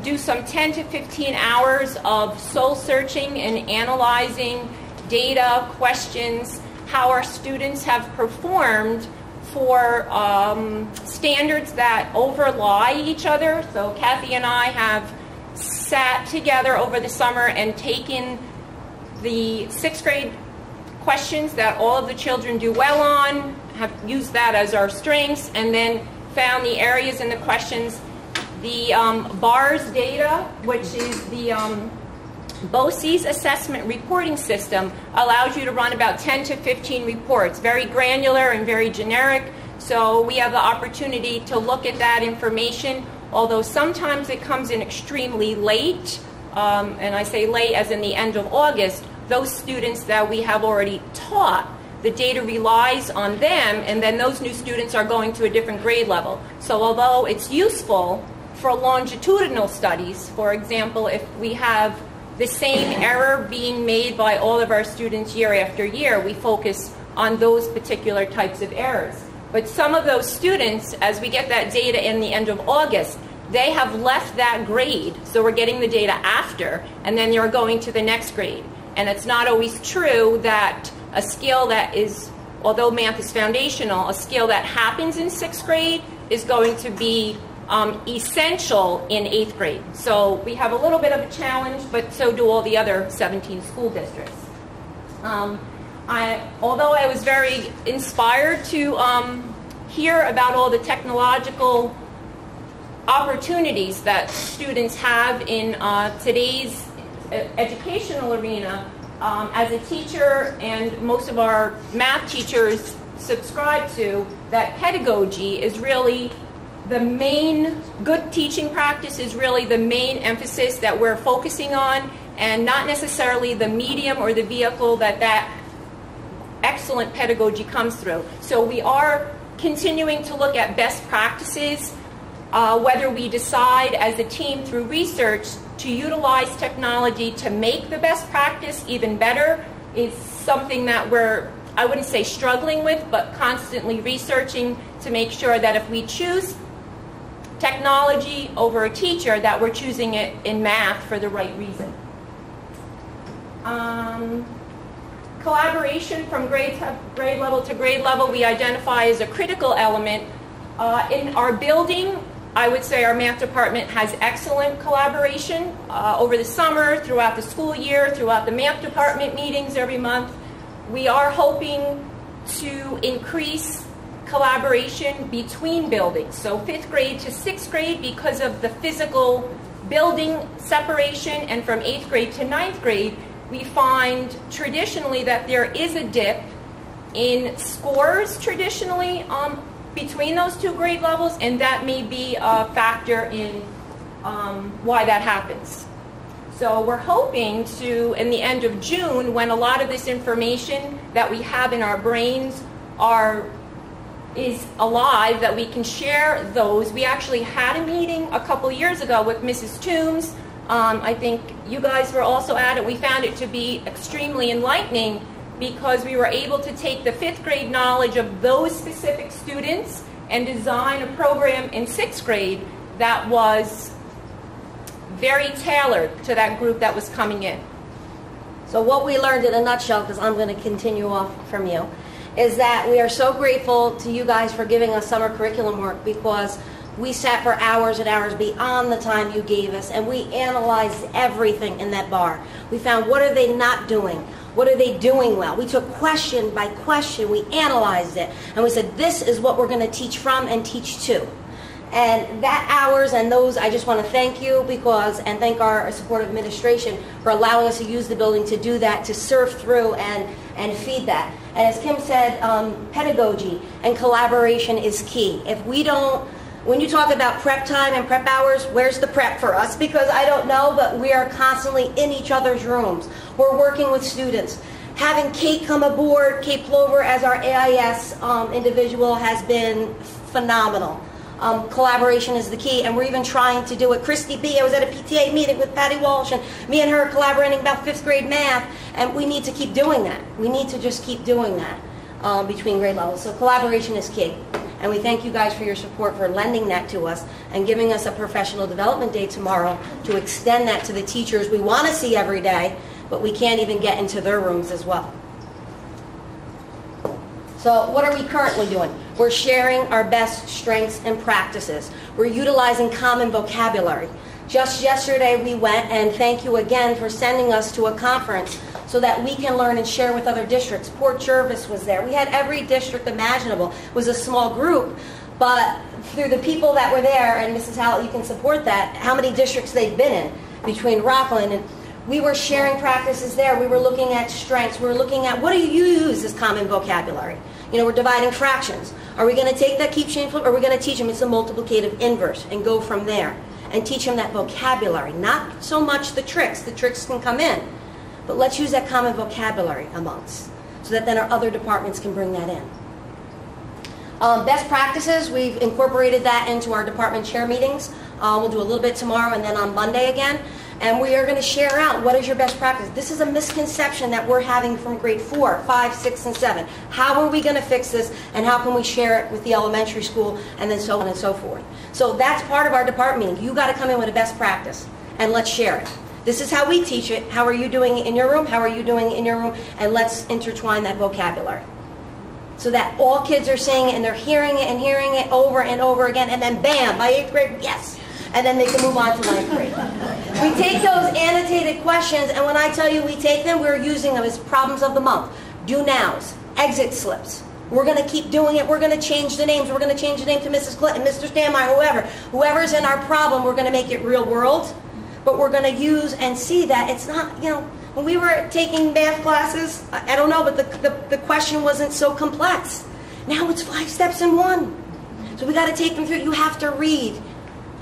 do some 10 to 15 hours of soul searching and analyzing data, questions, how our students have performed for standards that overlie each other. So Kathy and I have sat together over the summer and taken the 6th grade questions that all of the children do well on, have used that as our strengths, and then found the areas in the questions. The BARS data, which is the BOCE's assessment reporting system, allows you to run about 10 to 15 reports, very granular and very generic. So we have the opportunity to look at that information, although sometimes it comes in extremely late, and I say late as in the end of August. Those students that we have already taught, the data relies on them, and then those new students are going to a different grade level. So although it's useful for longitudinal studies, for example, if we have the same error being made by all of our students year after year, we focus on those particular types of errors. But some of those students, as we get that data in the end of August, they have left that grade, so we're getting the data after, and then they're going to the next grade. And it's not always true that a skill that is, although math is foundational, a skill that happens in 6th grade is going to be essential in 8th grade. So we have a little bit of a challenge, but so do all the other 17 school districts. Although I was very inspired to hear about all the technological opportunities that students have in today's educational arena, as a teacher, and most of our math teachers subscribe to, that pedagogy is really the main, good teaching practice is really the main emphasis that we're focusing on, and not necessarily the medium or the vehicle that excellent pedagogy comes through. So we are continuing to look at best practices, whether we decide as a team through research to utilize technology to make the best practice even better is something that we're, I wouldn't say struggling with, but constantly researching to make sure that if we choose technology over a teacher, that we're choosing it in math for the right reason. Collaboration from grade level to grade level we identify as a critical element. In our building, I would say our math department has excellent collaboration over the summer, throughout the school year, throughout the math department meetings every month. We are hoping to increase collaboration between buildings. So 5th grade to 6th grade, because of the physical building separation, and from 8th grade to 9th grade, we find traditionally that there is a dip in scores traditionally between those two grade levels, and that may be a factor in why that happens. So we're hoping to, in the end of June, when a lot of this information that we have in our brains is alive, that we can share those. We actually had a meeting a couple years ago with Mrs. Toombs. I think you guys were also at it. We found it to be extremely enlightening, because we were able to take the 5th grade knowledge of those specific students and design a program in 6th grade that was very tailored to that group that was coming in. So what we learned in a nutshell, because I'm going to continue off from you, is that we are so grateful to you guys for giving us summer curriculum work, because we sat for hours and hours beyond the time you gave us, and we analyzed everything in that bar. We found, what are they not doing? What are they doing well? We took question by question, we analyzed it, and we said, this is what we're going to teach from and teach to. And that hours and those, I just want to thank you and thank our supportive administration for allowing us to use the building to do that, to surf through and feed that. And as Kim said, pedagogy and collaboration is key. If we don't, when you talk about prep time and prep hours, where's the prep for us? Because I don't know, but we are constantly in each other's rooms. We're working with students. Having Kate come aboard, Kate Plover as our AIS individual has been phenomenal. Collaboration is the key, and we're even trying to do it. Christy B., I was at a PTA meeting with Patty Walsh, and me and her collaborating about 5th grade math, and we need to keep doing that. We need to just keep doing that between grade levels. So collaboration is key, and we thank you guys for your support for lending that to us and giving us a professional development day tomorrow to extend that to the teachers we want to see every day, but we can't even get into their rooms as well. So what are we currently doing? We're sharing our best strengths and practices. We're utilizing common vocabulary. Just yesterday we went, and thank you again for sending us to a conference so that we can learn and share with other districts. Port Jervis was there. We had every district imaginable. It was a small group, but through the people that were there, and Mrs. Howell, you can support that, how many districts they've been in between Rockland, and we were sharing practices there. We were looking at strengths. We were looking at what do you use as common vocabulary. You know, we're dividing fractions. Are we going to take that keep, change, flip, or are we going to teach them it's a multiplicative inverse and go from there and teach them that vocabulary? Not so much the tricks. The tricks can come in. But let's use that common vocabulary amongst so that then our other departments can bring that in. Best practices, we've incorporated that into our department chair meetings. We'll do a little bit tomorrow and then on Monday again. And we are going to share out what is your best practice. This is a misconception that we're having from grade 4, 5, 6, and 7. How are we going to fix this, and how can we share it with the elementary school, and then so on and so forth. So that's part of our department meeting. You got to come in with a best practice, and let's share it. This is how we teach it. How are you doing it in your room? How are you doing it in your room? And let's intertwine that vocabulary so that all kids are saying it, and they're hearing it over and over again, and then bam, by 8th grade, yes. And then they can move on to 9th grade. We take those annotated questions, and when I tell you we take them, we're using them as problems of the month. Do nows, exit slips. We're going to keep doing it. We're going to change the names. We're going to change the name to Mrs. Clinton, Mr. Stanmeyer, whoever. Whoever's in our problem, we're going to make it real world. But we're going to use and see that it's not, you know, when we were taking math classes, I don't know, but the question wasn't so complex. Now it's 5 steps in one. So we got to take them through. You have to read.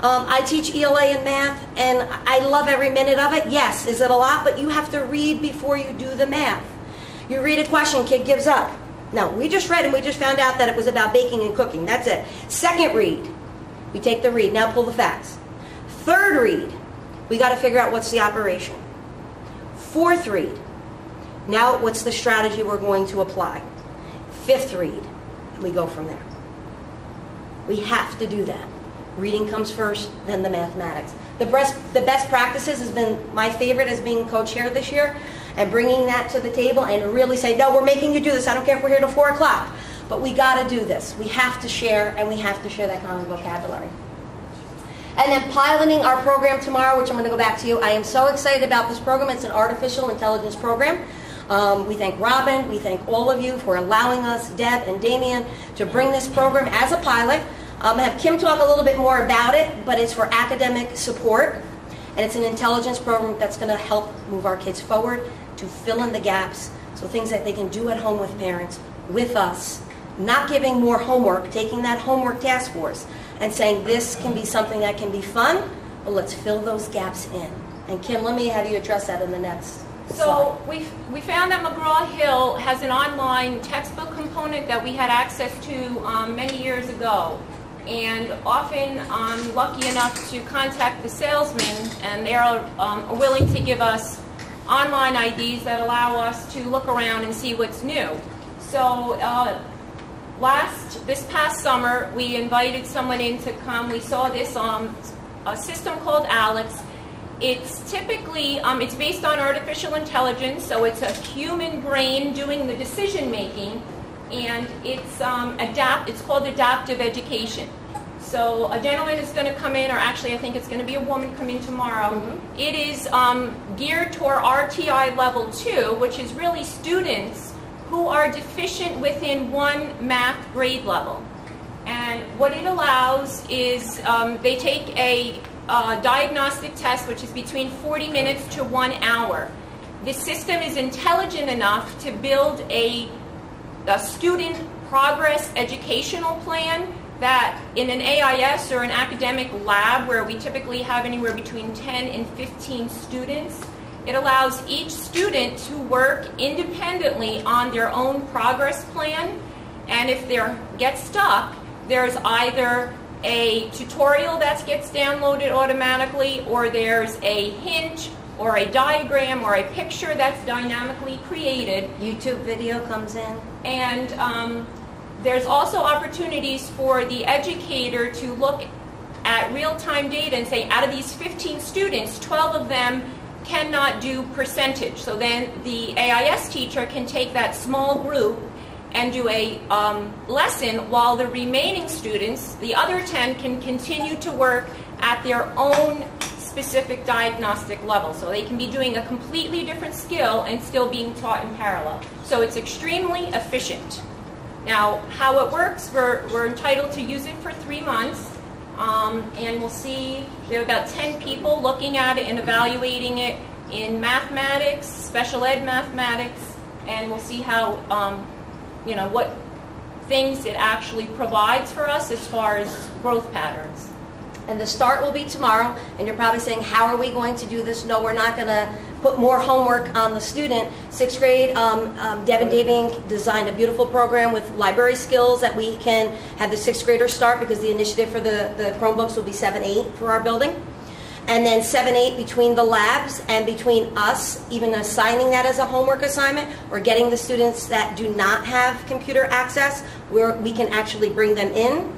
I teach ELA and math, and I love every minute of it. Yes, is it a lot? But you have to read before you do the math. You read a question, kid gives up. No, we just read and we just found out that it was about baking and cooking. That's it. Second read, we take the read. Now pull the facts. Third read, we got to figure out what's the operation. Fourth read, now what's the strategy we're going to apply. Fifth read, we go from there. We have to do that. Reading comes first, then the mathematics. The best practices has been my favorite as being co-chair this year, and bringing that to the table and really say, no, we're making you do this. I don't care if we're here till 4 o'clock, but we got to do this. We have to share, and we have to share that common vocabulary. And then piloting our program tomorrow, which I'm going to go back to you. I am so excited about this program. It's an artificial intelligence program. We thank Robin, we thank all of you for allowing us, Deb and Damien, to bring this program as a pilot. Have Kim talk a little bit more about it, but it's for academic support, and it's an intelligence program that's going to help move our kids forward to fill in the gaps, so things that they can do at home with parents, with us, not giving more homework, taking that homework task force, and saying this can be something that can be fun, but let's fill those gaps in. And Kim, let me have you address that in the next So we found that McGraw-Hill has an online textbook component that we had access to many years ago. And often I'm lucky enough to contact the salesman, and they're willing to give us online IDs that allow us to look around and see what's new. So this past summer, we invited someone in to come. We saw this a system called Alex. It's typically, it's based on artificial intelligence, so it's a human brain doing the decision making, and it's called adaptive education. So a gentleman is going to come in, or actually I think it's going to be a woman come in tomorrow. Mm-hmm. It is geared toward RTI level 2, which is really students who are deficient within one math grade level. And what it allows is they take a diagnostic test, which is between 40 minutes to 1 hour. The system is intelligent enough to build a student progress educational plan that in an AIS or an academic lab where we typically have anywhere between 10 and 15 students, it allows each student to work independently on their own progress plan. And if they get stuck, there's either a tutorial that gets downloaded automatically, or there's a hint or a diagram or a picture that's dynamically created. YouTube video comes in. And there's also opportunities for the educator to look at real-time data and say, out of these 15 students, 12 of them cannot do percentage. So then the AIS teacher can take that small group and do a lesson while the remaining students, the other 10, can continue to work at their own specific diagnostic level. So they can be doing a completely different skill and still being taught in parallel. So it's extremely efficient. Now, how it works, we're entitled to use it for 3 months. And we'll see, there are about 10 people looking at it and evaluating it in mathematics, special ed mathematics, and we'll see how, what things it actually provides for us as far as growth patterns. And the start will be tomorrow, and you're probably saying, how are we going to do this? No, we're not going to put more homework on the student. 6th grade, Deb and Daving designed a beautiful program with library skills that we can have the 6th graders start, because the initiative for the Chromebooks will be 7-8 for our building. And then 7-8 between the labs and between us, even assigning that as a homework assignment, or getting the students that do not have computer access, where we can actually bring them in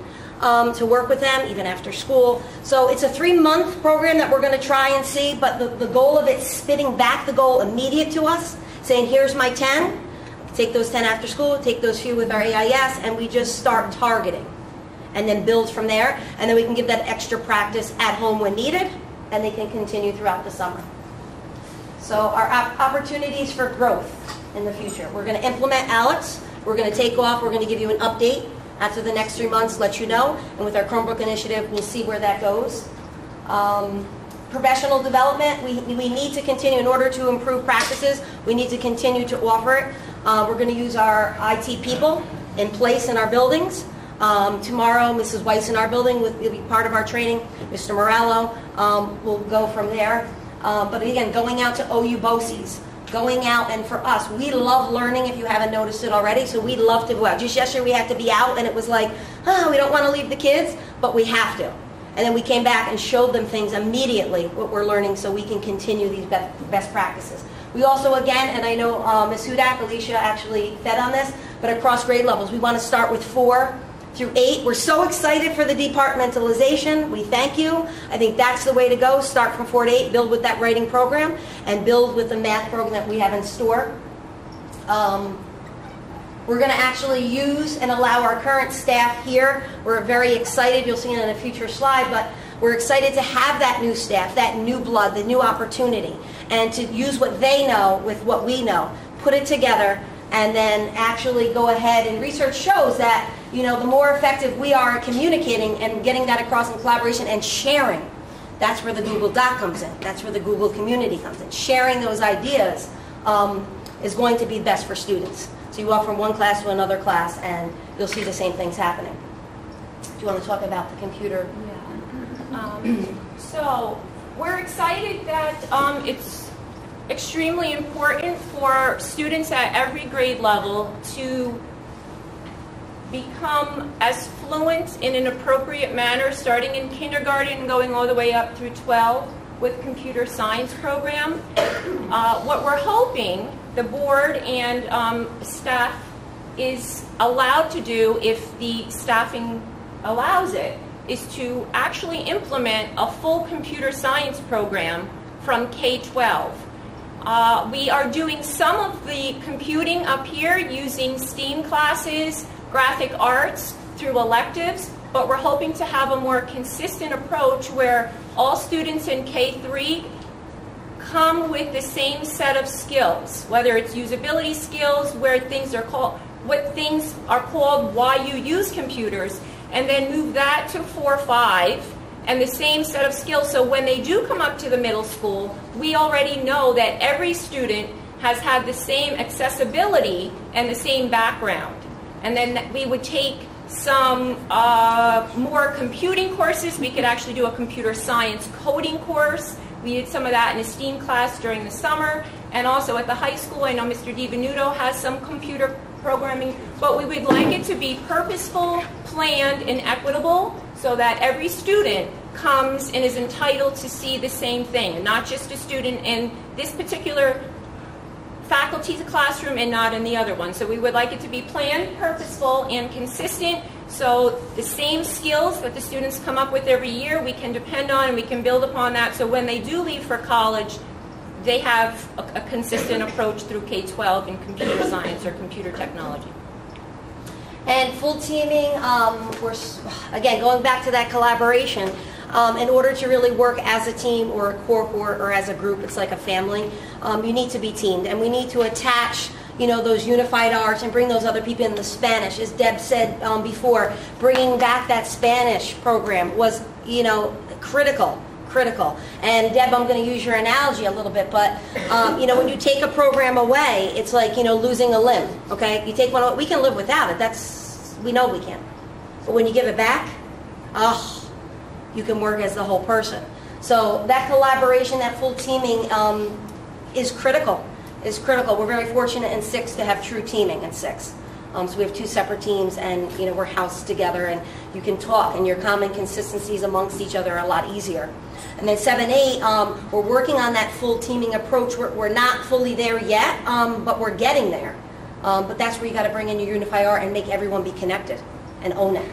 to work with them even after school. So it's a 3-month program that we're going to try and see, but the goal of it, spitting back the goal immediate to us, saying here's my 10, take those 10 after school, take those few with our AIS, and we just start targeting and then build from there, and then we can give that extra practice at home when needed, and they can continue throughout the summer. So our opportunities for growth in the future. We're going to implement Alex. We're going to take off. We're going to give you an update after the next 3 months, let you know. And with our Chromebook initiative, we'll see where that goes. Professional development, we need to continue. In order to improve practices, we need to continue to offer it. We're going to use our IT people in place in our buildings. Tomorrow, Mrs. Weiss in our building will be part of our training. Mr. Morello will go from there. But again, going out to OU BOCES, going out, and for us, we love learning, if you haven't noticed it already, so we love to go out. Just yesterday we had to be out, and it was like, we don't want to leave the kids, but we have to. And then we came back and showed them things immediately, what we're learning, so we can continue these best practices. We also, again, and I know Ms. Hudak, Alicia actually fed on this, but across grade levels, we want to start with 4 through 8. We're so excited for the departmentalization. We thank you. I think that's the way to go. Start from 4 to 8, build with that writing program, and build with the math program that we have in store. We're going to actually use and allow our current staff here. We're very excited. You'll see it in a future slide, but we're excited to have that new staff, that new blood, the new opportunity, and to use what they know with what we know, put it together, and then actually go ahead. And research shows that, the more effective we are at communicating and getting that across in collaboration and sharing, that's where the Google Doc comes in. That's where the Google community comes in. Sharing those ideas is going to be best for students. So you walk from one class to another class, and you'll see the same things happening. Do you want to talk about the computer? Yeah. So we're excited that it's extremely important for students at every grade level to become as fluent in an appropriate manner, starting in kindergarten and going all the way up through 12 with computer science program. What we're hoping the board and staff is allowed to do, if the staffing allows it, is to actually implement a full computer science program from K-12. We are doing some of the computing up here using STEAM classes, graphic arts through electives, but we're hoping to have a more consistent approach where all students in K-3 come with the same set of skills, whether it's usability skills, where things are called, what things are called, why you use computers, and then move that to 4-5, and the same set of skills. So when they do come up to the middle school, we already know that every student has had the same accessibility and the same background. And then we would take some more computing courses. We could actually do a computer science coding course. We did some of that in a STEAM class during the summer. And also at the high school, I know Mr. DiVenuto has some computer programming, but we would like it to be purposeful, planned, and equitable so that every student comes and is entitled to see the same thing, and not just a student in this particular faculty's classroom and not in the other one. So we would like it to be planned, purposeful, and consistent, so the same skills that the students come up with every year we can depend on and we can build upon that, so when they do leave for college, they have a consistent approach through K-12 in computer science or computer technology. And full teaming, we're, again, going back to that collaboration, in order to really work as a team or a cohort or as a group, it's like a family, you need to be teamed. And we need to attach, you know, those unified arts and bring those other people in. The Spanish, as Deb said before, bringing back that Spanish program was, you know, critical. And Deb, I'm going to use your analogy a little bit, but you know, when you take a program away, it's like, you know, losing a limb. Okay, you take one away, we can live without it. We know we can. But when you give it back, you can work as the whole person. So that collaboration, that full teaming, is critical. We're very fortunate in 6 to have true teaming in 6. So we have 2 separate teams, and you know, we're housed together, and you can talk, and your common consistencies amongst each other are a lot easier. And then 7-8, we're working on that full teaming approach. We're not fully there yet, but we're getting there. But that's where you got to bring in your unified art and make everyone be connected and own it.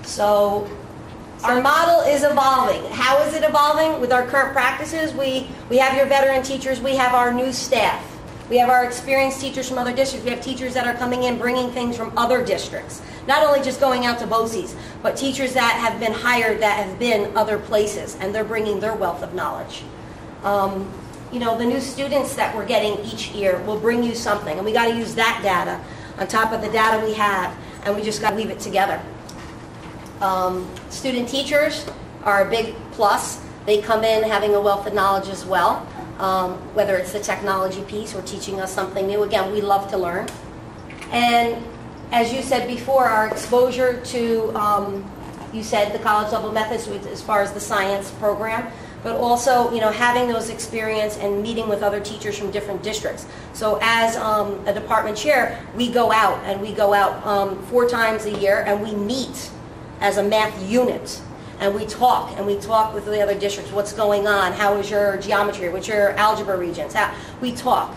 So our model is evolving. How is it evolving? With our current practices, we have your veteran teachers, we have our new staff. We have our experienced teachers from other districts. We have teachers that are coming in, bringing things from other districts. Not only just going out to BOCES, but teachers that have been hired that have been other places, and they're bringing their wealth of knowledge. You know, the new students that we're getting each year will bring you something, and we got to use that data on top of the data we have, and we just got to weave it together. Student teachers are a big plus. They come in having a wealth of knowledge as well. Whether it's the technology piece or teaching us something new. Again, we love to learn. And as you said before, our exposure to, you said the college level methods as far as the science program, but also, you know, having those experience and meeting with other teachers from different districts. So as a department chair, we go out 4 times a year, and we meet as a math unit. And we talk with the other districts. What's going on? How is your geometry? What's your algebra regions? We talk,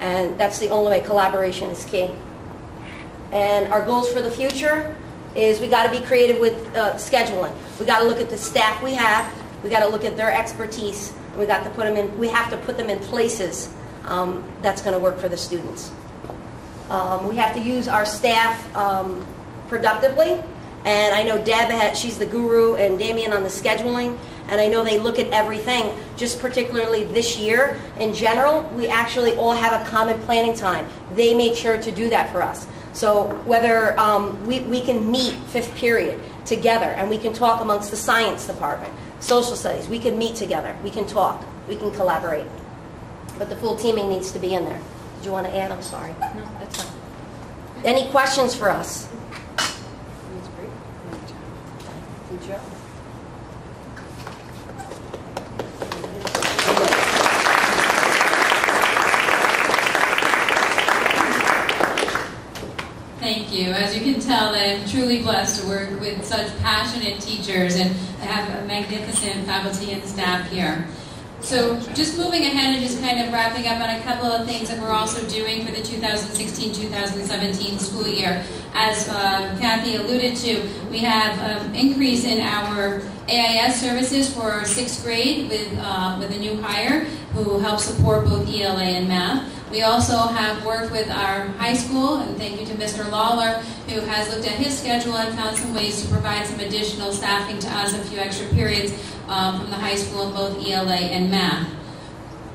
and that's the only way. Collaboration is key. And our goals for the future is we got to be creative with scheduling. We got to look at the staff we have. We got to look at their expertise. And we got to put them in. We have to put them in places that's going to work for the students. We have to use our staff productively. And I know Deb, she's the guru, and Damien on the scheduling. And I know they look at everything, just particularly this year. In general, we actually all have a common planning time. They made sure to do that for us. So whether we can meet 5th period together, and we can talk amongst the science department, social studies, we can meet together, we can talk, we can collaborate. But the full teaming needs to be in there. Did you want to add? I'm sorry. No, that's fine. Any questions for us? Good job. Thank you. As you can tell, I'm truly blessed to work with such passionate teachers and have a magnificent faculty and staff here. So just moving ahead and just kind of wrapping up on a couple of things that we're also doing for the 2016-2017 school year. As Kathy alluded to, we have an increase in our AIS services for 6th grade with a new hire who helps support both ELA and math. We also have worked with our high school, and thank you to Mr. Lawler, who has looked at his schedule and found some ways to provide some additional staffing to us, a few extra periods from the high school in both ELA and math.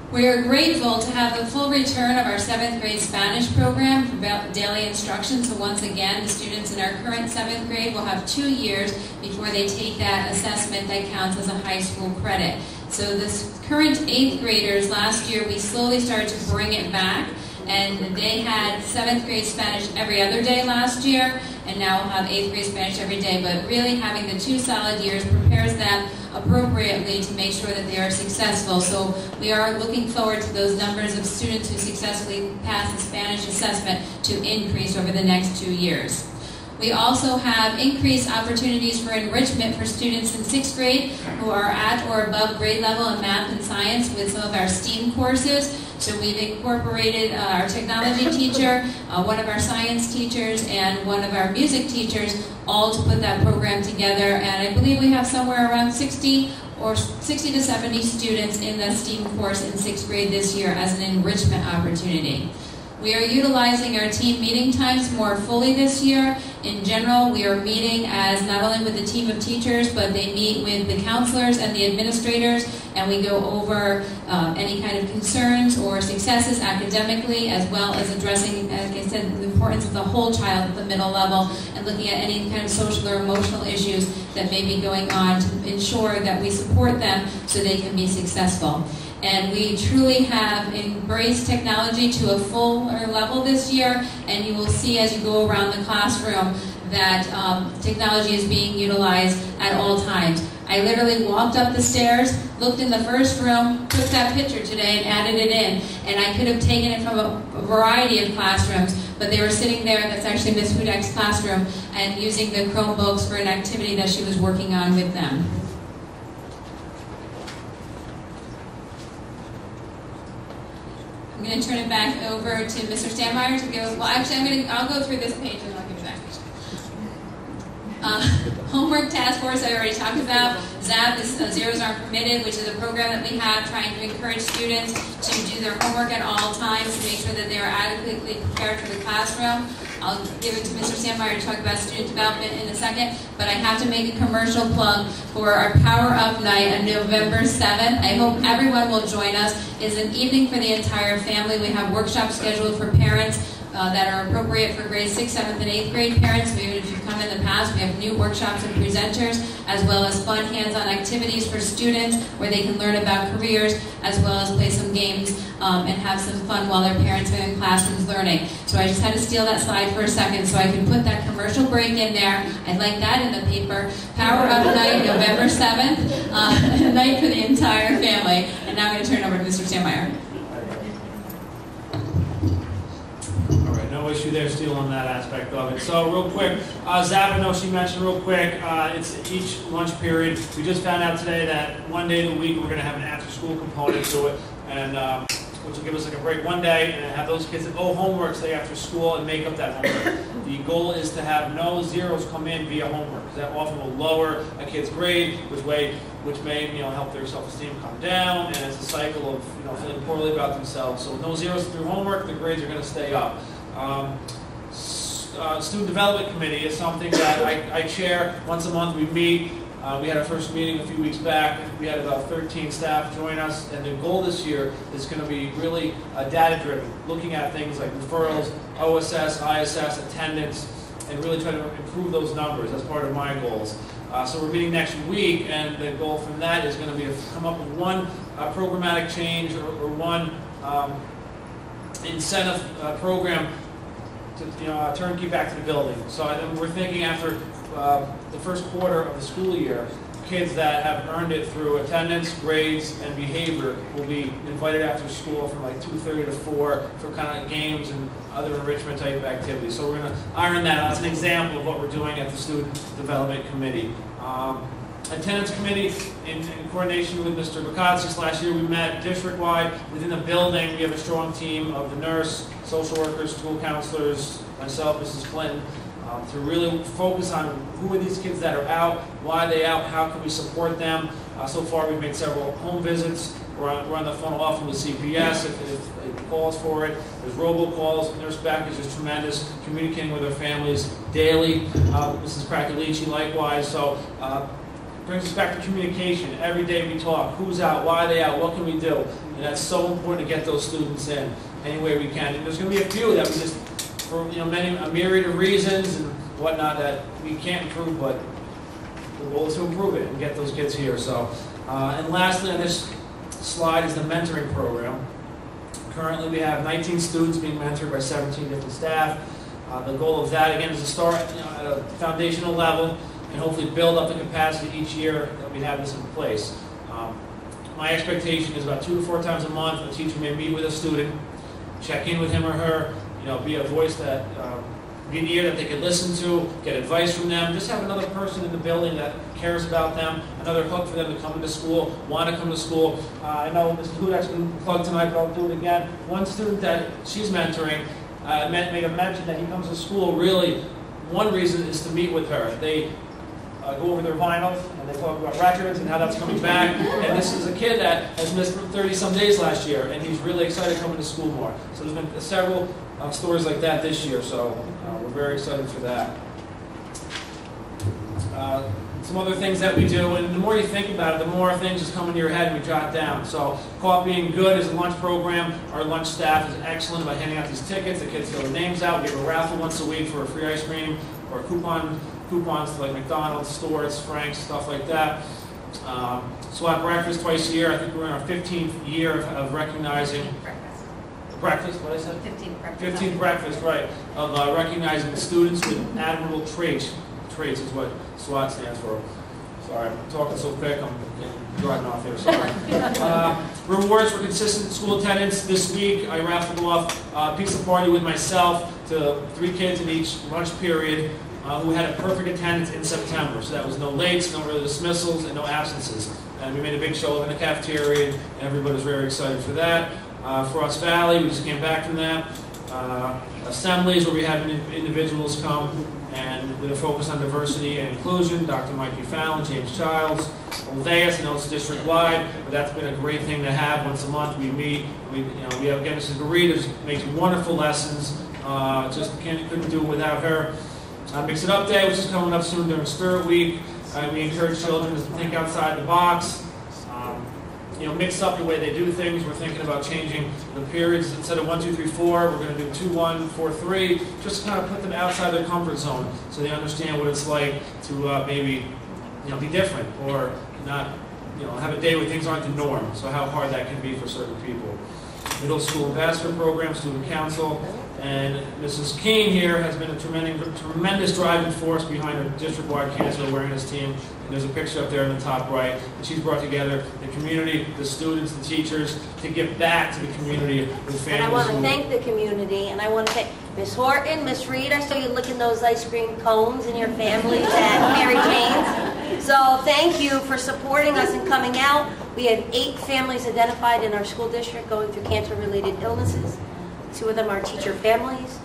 We are grateful to have the full return of our 7th grade Spanish program for daily instruction. So once again, the students in our current 7th grade will have 2 years before they take that assessment that counts as a high school credit. So this current 8th graders, last year we slowly started to bring it back, and they had 7th grade Spanish every other day last year, and now we'll have 8th grade Spanish every day. But really having the 2 solid years prepares them appropriately to make sure that they are successful. So we are looking forward to those numbers of students who successfully pass the Spanish assessment to increase over the next 2 years. We also have increased opportunities for enrichment for students in 6th grade who are at or above grade level in math and science with some of our STEAM courses. So we've incorporated our technology teacher, one of our science teachers, and one of our music teachers, all to put that program together. And I believe we have somewhere around 60 to 70 students in the STEAM course in 6th grade this year as an enrichment opportunity. We are utilizing our team meeting times more fully this year. In general, we are meeting as not only with the team of teachers, but they meet with the counselors and the administrators, and we go over any kind of concerns or successes academically, as well as addressing, like I said, the importance of the whole child at the middle level, and looking at any kind of social or emotional issues that may be going on to ensure that we support them so they can be successful. And we truly have embraced technology to a fuller level this year, and you will see as you go around the classroom that technology is being utilized at all times. I literally walked up the stairs, looked in the first room, took that picture today and added it in, and I could have taken it from a variety of classrooms, but they were sitting there, that's actually Ms. Hudek's classroom, and using the Chromebooks for an activity that she was working on with them. I'm going to turn it back over to Mr. Stanmeyer to go. Well, actually, I'll go through this page and I'll give it back. Homework task force I already talked about. ZAP is Zeros Aren't Permitted, which is a program that we have trying to encourage students to do their homework at all times to make sure that they are adequately prepared for the classroom. I'll give it to Mr. Stanmeyer to talk about student development in a second, but I have to make a commercial plug for our Power Up Night on November 7th. I hope everyone will join us. It's an evening for the entire family. We have workshops scheduled for parents that are appropriate for grades 6th, 7th, and 8th grade parents. Maybe if you've come in the past, we have new workshops and presenters, as well as fun hands-on activities for students where they can learn about careers, as well as play some games and have some fun while their parents are in classrooms learning. So I just had to steal that slide for a second so I can put that commercial break in there. I'd like that in the paper. Power Up Night, November 7th, a night for the entire family. And now I'm going to turn it over to Mr. Stanmeyer. No issue there stealing that aspect of it. So real quick, Zab, I know she mentioned real quick, it's each lunch period. We just found out today that one day of the week we're going to have an after-school component to it, and which will give us like a break one day and have those kids that owe homework stay after school and make up that homework. The goal is to have no zeros come in via homework, because that often will lower a kid's grade, which may help their self-esteem come down, and it's a cycle of feeling poorly about themselves. So with no zeros through homework, the grades are going to stay up. Student Development Committee is something that I chair. Once a month we meet. We had our first meeting a few weeks back. We had about 13 staff join us, and the goal this year is going to be really data-driven, looking at things like referrals, OSS, ISS, attendance, and really try to improve those numbers. That's part of my goals. So we're meeting next week, and the goal from that is going to be to come up with one programmatic change or one incentive program to turnkey back to the building. So we're thinking after the first quarter of the school year, kids that have earned it through attendance, grades, and behavior will be invited after school from like 2:30 to 4 for kind of games and other enrichment type activities. So we're going to iron that out. That's an example of what we're doing at the Student Development Committee. Attendance Committee, in coordination with Mr. Bukatsis, last year we met district-wide. Within the building, we have a strong team of the nurse, social workers, school counselors, myself, Mrs. Clinton, to really focus on who are these kids that are out, why are they out, how can we support them. So far we've made several home visits. We're on the phone often with CPS if it calls for it. There's robocalls. Nurse Beck is just tremendous, communicating with their families daily. Mrs. Krakalici likewise. So brings us back to communication. Every day we talk. Who's out? Why are they out? What can we do? And that's so important to get those students in any way we can. And there's going to be a few that we just, for a myriad of reasons and whatnot, that we can't improve, but the goal is to improve it and get those kids here. So, and lastly on this slide is the mentoring program. Currently we have 19 students being mentored by 17 different staff. The goal of that, again, is to start at a foundational level and hopefully build up the capacity each year that we have this in place. My expectation is about 2 to 4 times a month a teacher may meet with a student, check in with him or her, be a voice that, be an ear that they could listen to, get advice from them, just have another person in the building that cares about them, another hook for them to come into school, want to come to school. I know Mr. Hudak's been plugged tonight, but I'll do it again. One student that she's mentoring made a mention that he comes to school really, one reason is to meet with her. They go over their vinyls and they talk about records and how that's coming back. And this is a kid that has missed 30-some days last year, and he's really excited coming to school more. So there's been several stories like that this year, so we're very excited for that. Some other things that we do, and the more you think about it, the more things just come into your head and we jot down. So Coffee being Good is a lunch program. Our lunch staff is excellent by handing out these tickets. The kids fill their names out. We have a raffle once a week for a free ice cream or coupons to like McDonald's, stores, Frank's, stuff like that. SWAT breakfast twice a year. I think we're in our 15th year of recognizing breakfast. What I said? 15th breakfast, right? Of recognizing students with admirable traits. Traits is what SWAT stands for. Sorry, I'm talking so quick. I'm driving off here. Sorry. Rewards for consistent school attendance. This week, I raffled off a pizza party with myself to 3 kids in each lunch period who had a perfect attendance in September. So that was no lates, no early dismissals, and no absences. And we made a big show in the cafeteria, and everybody was very excited for that. Frost Valley, we just came back from that. Assemblies where we have individuals come and with a focus on diversity and inclusion. Dr. Mikey Fallon, James Childs, Oldeas, I know it's district-wide, but that's been a great thing to have once a month. We meet, we have again, Mrs. Garita makes wonderful lessons. Just couldn't do it without her. Mix It Up Day, which is coming up soon during Spirit Week. We encourage children to think outside the box. Mix up the way they do things. We're thinking about changing the periods. Instead of 1, 2, 3, 4, we're going to do 2, 1, 4, 3. Just to kind of put them outside their comfort zone so they understand what it's like to maybe be different or not have a day where things aren't the norm. So how hard that can be for certain people. Middle school ambassador program, student council, and Mrs. King here has been a tremendous driving force behind our district-wide cancer awareness team. And there's a picture up there in the top right. And she's brought together the community, the students, the teachers to give back to the community with families. And I want to thank the community, and I want to thank Miss Horton, Miss Reed. I saw you licking those ice cream cones in your families at Mary Jane's. So thank you for supporting us and coming out. We have 8 families identified in our school district going through cancer-related illnesses. 2 of them are teacher families.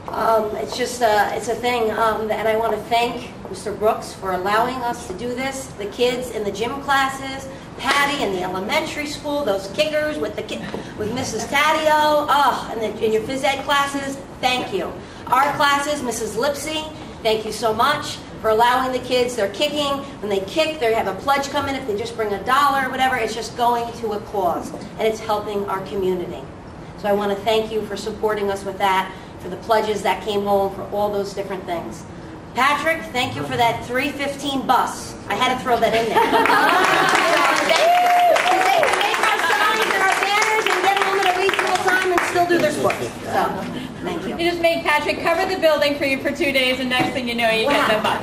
It's just it's a thing, and I want to thank Mr. Brooks for allowing us to do this. The kids in the gym classes, Patty in the elementary school, those kickers with Mrs. Taddeo, and in your phys ed classes, thank you. Our classes, Mrs. Lipsy, thank you so much for allowing the kids. They're kicking. When they kick, they have a pledge coming. If they just bring $1 or whatever, it's just going to a cause, and it's helping our community. So I want to thank you for supporting us with that, for the pledges that came home, for all those different things. Patrick, thank you for that 315 bus. I had to throw that in there. Thank you. They can make our signs and our banners and get home at a reasonable time and still do their sports. So, thank you. You just make Patrick cover the building for you for 2 days, and next thing you know, you get the bus.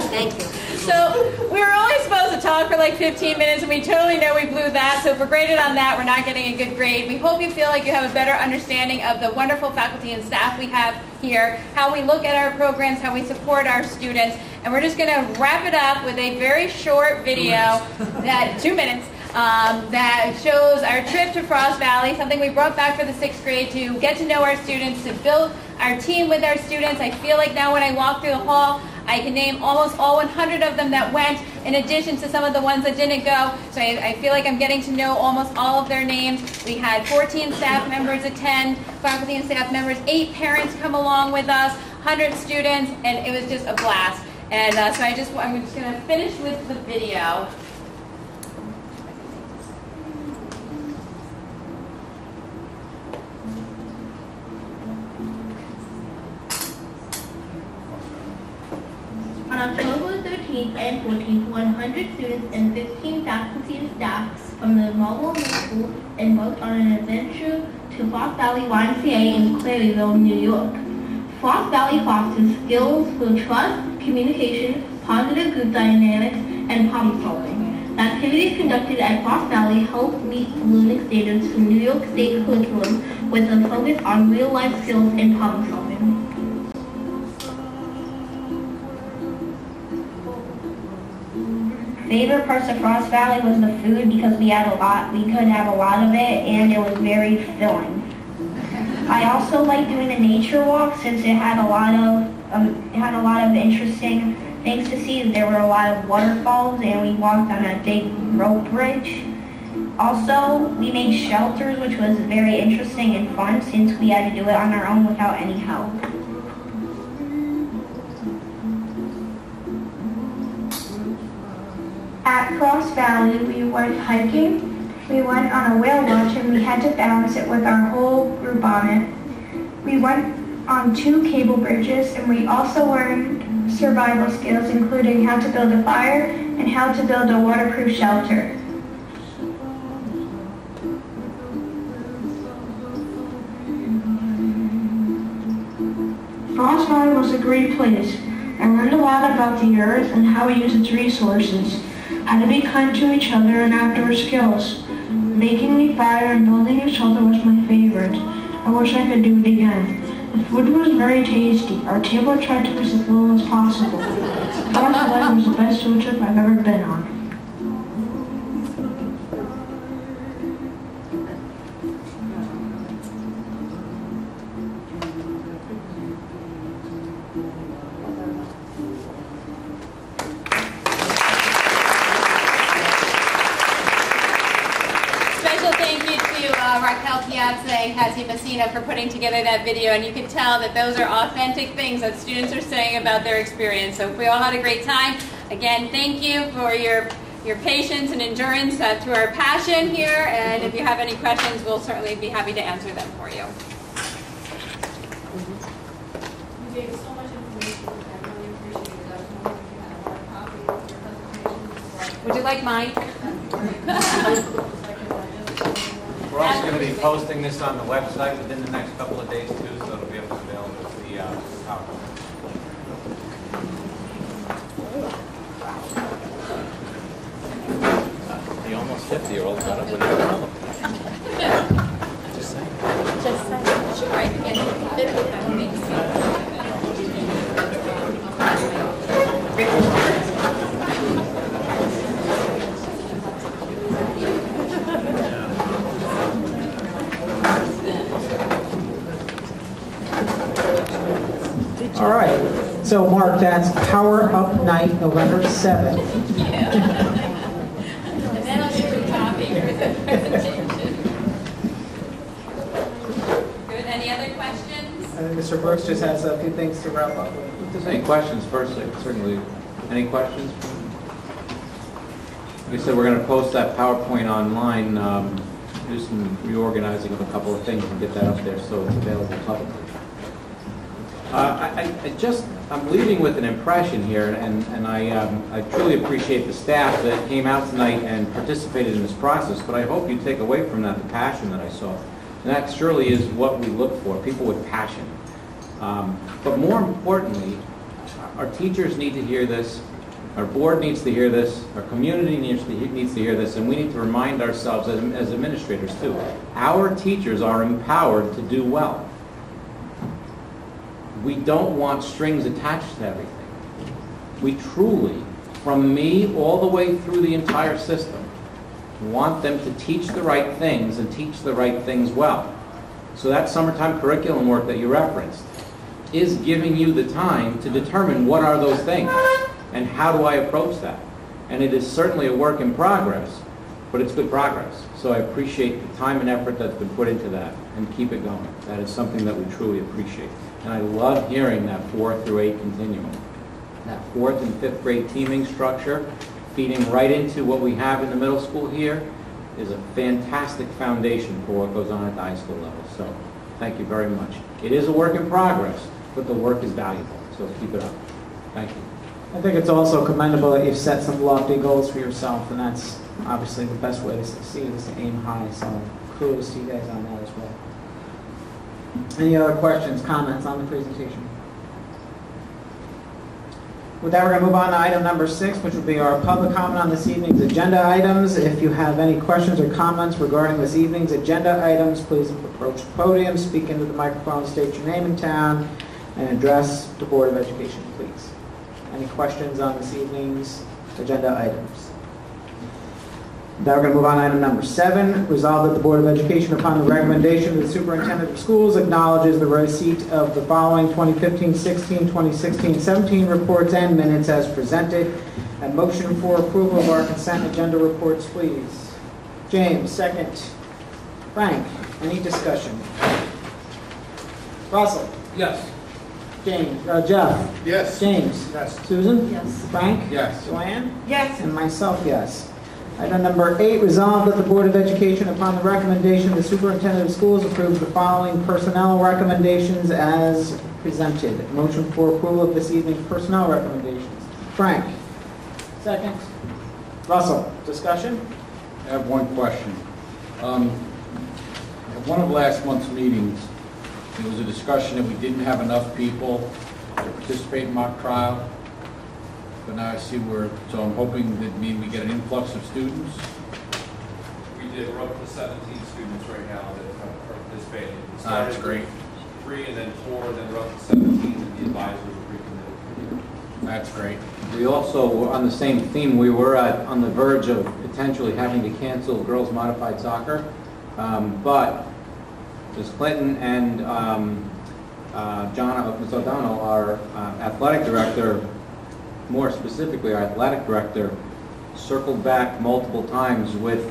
Thank you. So we were only supposed to talk for like 15 minutes, and we totally know we blew that. So if we're graded on that, we're not getting a good grade. We hope you feel like you have a better understanding of the wonderful faculty and staff we have here, how we look at our programs, how we support our students. And we're just going to wrap it up with a very short video, that 2 minutes, that shows our trip to Frost Valley, something we brought back for the 6th grade to get to know our students, to build our team with our students. I feel like now when I walk through the hall, I can name almost all 100 of them that went, in addition to some of the ones that didn't go. So I feel like I'm getting to know almost all of their names. We had 14 staff members attend, faculty and staff members, 8 parents come along with us, 100 students, and it was just a blast. And so I'm just going to finish with the video. On October 13th and 14th, 100 students and 15 faculty and staff from the Marlboro Middle School embarked on an adventure to Fox Valley YMCA in Claryville, New York. Fox Valley fosters skills for trust, communication, positive group dynamics, and problem solving. The activities conducted at Fox Valley help meet learning standards for New York State curriculum with a focus on real-life skills and problem solving. Favorite parts of Frost Valley was the food because we could have a lot of it and it was very filling. I also liked doing the nature walk since it had a lot of interesting things to see. There were a lot of waterfalls and we walked on a big rope bridge. Also, we made shelters, which was very interesting and fun since we had to do it on our own without any help. At Frost Valley, we went hiking. We went on a whale watch and we had to balance it with our whole group on it. We went on 2 cable bridges and we also learned survival skills, including how to build a fire and how to build a waterproof shelter. Frost Valley was a great place. I learned a lot about the earth and how we use its resources, how to be kind to each other, and outdoor skills. Making a fire and building a shelter was my favorite. I wish I could do it again. The food was very tasty. Our table tried to be as full as possible. Frost Valley was the best field trip I've ever been on. and Cassie Messina for putting together that video, and you can tell that those are authentic things that students are saying about their experience. So if we all had a great time, again, thank you for your patience and endurance through our passion here, and if you have any questions, we'll certainly be happy to answer them for you. You gave so much information, I really appreciate it. I was wondering if you had a hard copy of your presentation. Would you like mine? We're also going to be posting this on the website within the next couple of days too, so it'll be available with the PowerPoint. The almost 50-year-old got up with a problem. Just saying. Just saying. Right. All right. So, Mark, that's Power Up Night, November 7th. Yeah. And then I'll give you a copy for the presentation. Good. Any other questions? Mr. Brooks just has a few things to wrap up with. If there's any questions first, certainly. Any questions? Like I said, we're going to post that PowerPoint online, do some reorganizing of a couple of things and get that up there so it's available publicly. I'm leaving with an impression here, and I truly appreciate the staff that came out tonight and participated in this process, but I hope you take away from that the passion that I saw. And that surely is what we look for, people with passion. But more importantly, our teachers need to hear this, our board needs to hear this, our community needs to hear this, and we need to remind ourselves as administrators too. Our teachers are empowered to do well. We don't want strings attached to everything. We truly, from me all the way through the entire system, want them to teach the right things and teach the right things well. So that summertime curriculum work that you referenced is giving you the time to determine what are those things and how do I approach that. And it is certainly a work in progress, but it's good progress. So I appreciate the time and effort that's been put into that, and keep it going. That is something that we truly appreciate. And I love hearing that 4th through 8 continuum. That 4th and 5th grade teaming structure, feeding right into what we have in the middle school here, is a fantastic foundation for what goes on at the high school level. So thank you very much. It is a work in progress, but the work is valuable. So keep it up. Thank you. I think it's also commendable that you've set some lofty goals for yourself, and that's obviously the best way to succeed is to aim high. So kudos to you guys on that as well. Any other questions, comments on the presentation? With that, we're going to move on to item number 6, which will be our public comment on this evening's agenda items. If you have any questions or comments regarding this evening's agenda items, please approach the podium, speak into the microphone, state your name and town, and address the Board of Education, please. Any questions on this evening's agenda items? Now we're going to move on to item number 7. Resolve that the Board of Education, upon the recommendation of the Superintendent of Schools, acknowledges the receipt of the following 2015-16, 2016-17 reports and minutes as presented. And motion for approval of our consent agenda reports, please. James, second. Frank, any discussion? Russell? Yes. James, Jeff? Yes. James? Yes. Susan? Yes. Frank? Yes. Joanne? Yes. And myself, yes. Item number 8, resolved that the Board of Education, upon the recommendation of the Superintendent of Schools, approves the following personnel recommendations as presented. Motion for approval of this evening's personnel recommendations. Frank? Second. Russell? Discussion? I have one question. At one of last month's meetings, there was a discussion that we didn't have enough people to participate in mock trial. But now I see so I'm hoping that we get an influx of students. We did, we're up to 17 students right now that are participating. That's great. 3 and then 4, and then we're up to 17, and the advisors are pre-committed. That's great. We also, on the same theme, we were on the verge of potentially having to cancel girls modified soccer, but Ms. Clinton and Ms. O'Donnell, our athletic director, more specifically our athletic director, circled back multiple times with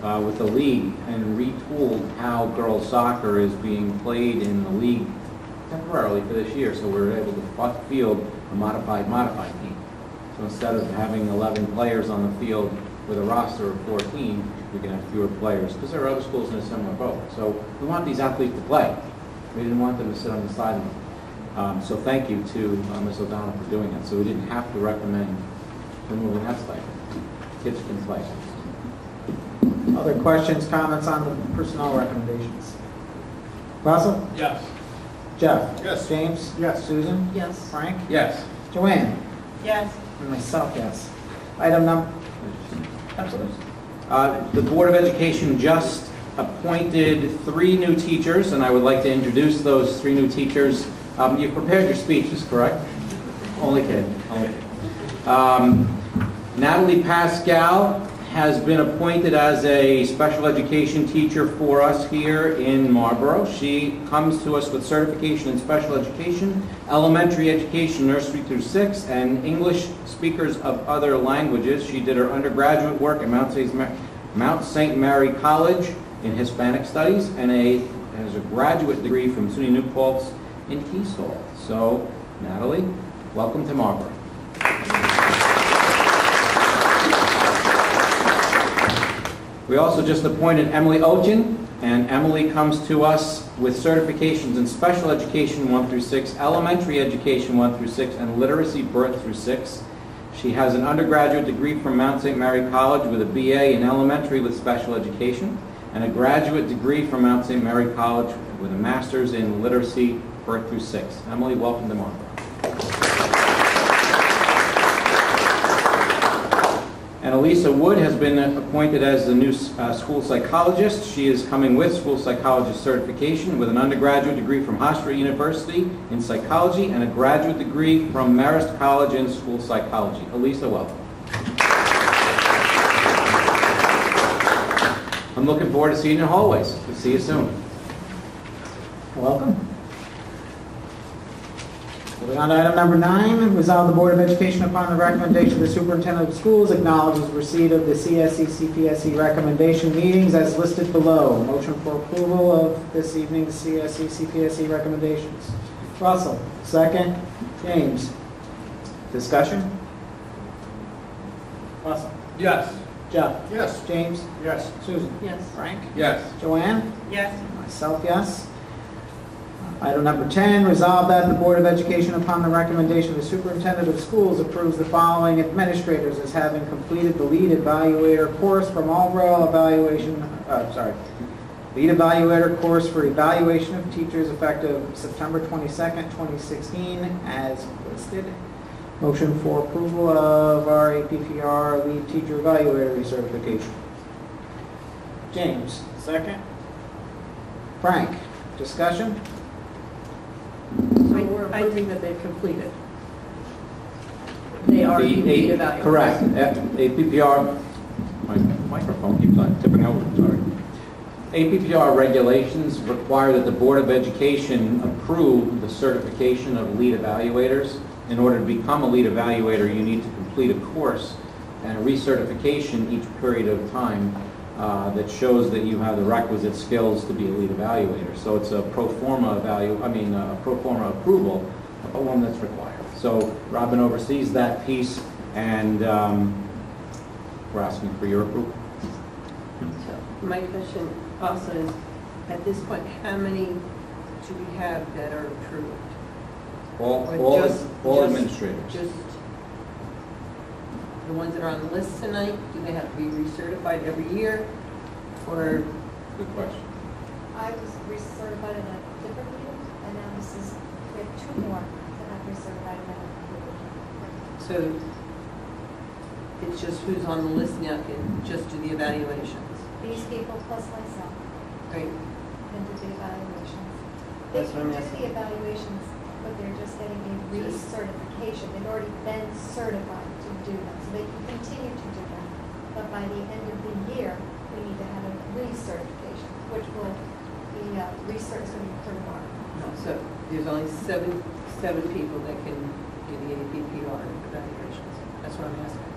the league and retooled how girls soccer is being played in the league temporarily for this year, so we were able to field a modified team. So instead of having 11 players on the field with a roster of 14, we can have fewer players, because there are other schools in a similar boat. So we want these athletes to play. We didn't want them to sit on the sideline. So thank you to Ms. O'Donnell for doing that. So we didn't have to recommend removing that stipend. Kids can play. Other questions, comments on the personnel recommendations? Russell? Yes. Jeff? Yes. James? Yes. Susan? Yes. Frank? Yes. Joanne? Yes. And myself, yes. Item number... Absolutely. The Board of Education just appointed 3 new teachers, and I would like to introduce those 3 new teachers. You've prepared your speeches, correct? Only kidding. Natalie Pascal has been appointed as a special education teacher for us here in Marlborough. She comes to us with certification in special education, elementary education, nursery through 6, and English speakers of other languages. She did her undergraduate work at Mount St. Mary College in Hispanic Studies and has a graduate degree from SUNY New Paltz in TESOL. So, Natalie, welcome to Marlborough. We also just appointed Emily Ochin, and Emily comes to us with certifications in special education 1 through 6, elementary education 1 through 6, and literacy birth through 6. She has an undergraduate degree from Mount St. Mary College with a BA in elementary with special education, and a graduate degree from Mount St. Mary College with a master's in literacy birth through 6. Emily, welcome to Marlborough. And Elisa Wood has been appointed as the new school psychologist. She is coming with school psychologist certification with an undergraduate degree from Hofstra University in psychology and a graduate degree from Marist College in school psychology. Elisa, welcome. I'm looking forward to seeing you in the hallways. We'll see you soon. Welcome. Moving on to item number 9, resolve the Board of Education upon the recommendation of the Superintendent of Schools acknowledges receipt of the CSE CPSE recommendation meetings as listed below. Motion for approval of this evening's CSE CPSE recommendations. Russell, second. James. Discussion? Russell. Yes. Jeff. Yes. James. Yes. Susan. Yes. Frank. Yes. Joanne. Yes. Myself, yes. Item number 10, resolve that the Board of Education, upon the recommendation of the Superintendent of Schools, approves the following administrators as having completed the lead evaluator course from Marlboro lead evaluator course for evaluation of teachers effective September 22nd, 2016, as listed. Motion for approval of our APPR lead teacher evaluator recertification. James, second. Frank, discussion? So we're approving that they've completed. They are being evaluated. Correct. APPR, my microphone keeps on tipping over, sorry. APPR regulations require that the Board of Education approve the certification of lead evaluators. In order to become a lead evaluator, you need to complete a course and a recertification each period of time that shows that you have the requisite skills to be a lead evaluator. So it's a pro forma approval, but one that's required. So Robin oversees that piece, and we're asking for your approval. So my question also is, at this point, how many do we have that are approved? All administrators. Just the ones that are on the list tonight, do they have to be recertified every year? Or? Good question. I was recertified in a different meeting, and now we have 2 more that have recertified in that meeting. So it's just who's on the list now can just do the evaluations? These people plus myself Right. can do the evaluations. They That's what can I'm do asking. the evaluations, but they're just getting a recertification. They've already been certified to do them, so they can continue to do them. But by the end of the year, we need to have a recertification, which will be recertified for tomorrow. So there's only seven people that can do the APPR evaluations. That's what I'm asking.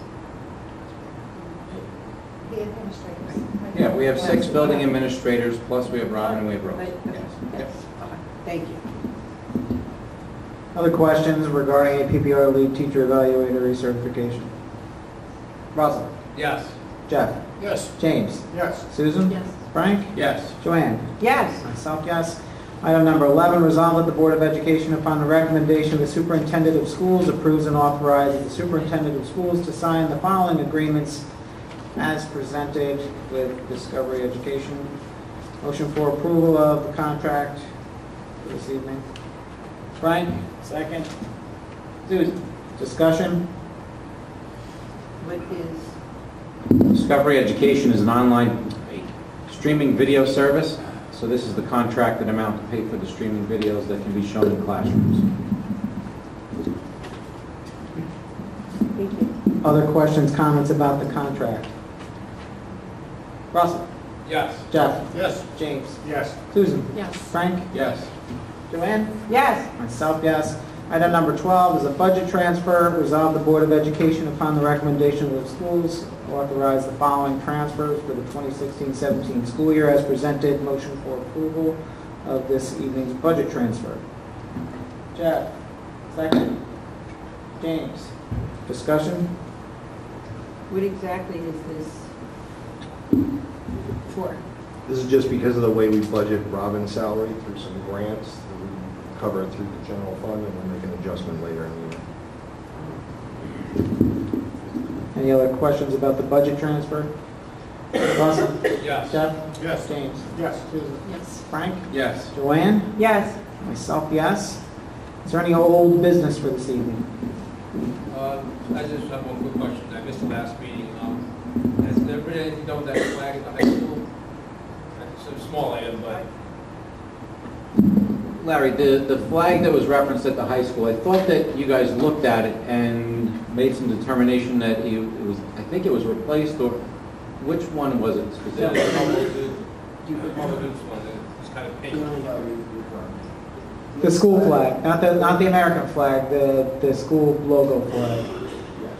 The administrators. Yeah, we have 6 building administrators, plus we have Robin and we have Rose. Right. Yes. Thank you. Other questions regarding APPR lead teacher evaluator recertification? Russell? Yes. Jeff? Yes. James? Yes. Susan? Yes. Frank? Yes. Joanne? Yes. Myself, yes. Item number 11, resolve that the Board of Education, upon the recommendation of the Superintendent of Schools, approves and authorizes the Superintendent of Schools to sign the following agreements as presented with Discovery Education. Motion for approval of the contract for this evening. Frank, second. Susan, discussion? What is, Discovery Education is an online streaming video service. So this is the contracted amount to pay for the streaming videos that can be shown in classrooms. thank you. Other questions, comments about the contract? Russell? Yes. Jeff? Yes. James? Yes. Susan? Yes. Frank? Yes. Joanne? Yes. Myself, yes. Item number 12 is a budget transfer. Resolve the Board of Education, upon the recommendation of the schools, authorize the following transfers for the 2016-17 school year as presented. Motion for approval of this evening's budget transfer. Jeff, second. James, discussion? What exactly is this for? This is just because of the way we budget Robin's salary through some grants. We cover it through the general fund and then make an adjustment later in the year. Any other questions about the budget transfer? Russell? Yes. Jeff? Yes. James? Yes. Susan? Yes. Frank? Yes. Joanne? Yes. Myself, yes. Is there any old business for this evening? I just have one quick question. I missed the last meeting. Has there been anything done with that flag at the high school? It's a small item, but Larry, the flag that was referenced at the high school, I thought that you guys looked at it and made some determination that it was, I think it was replaced, or which one was it specifically? the public goods one, it's kind of pink. The school flag, not the American flag, the school logo flag. Yes.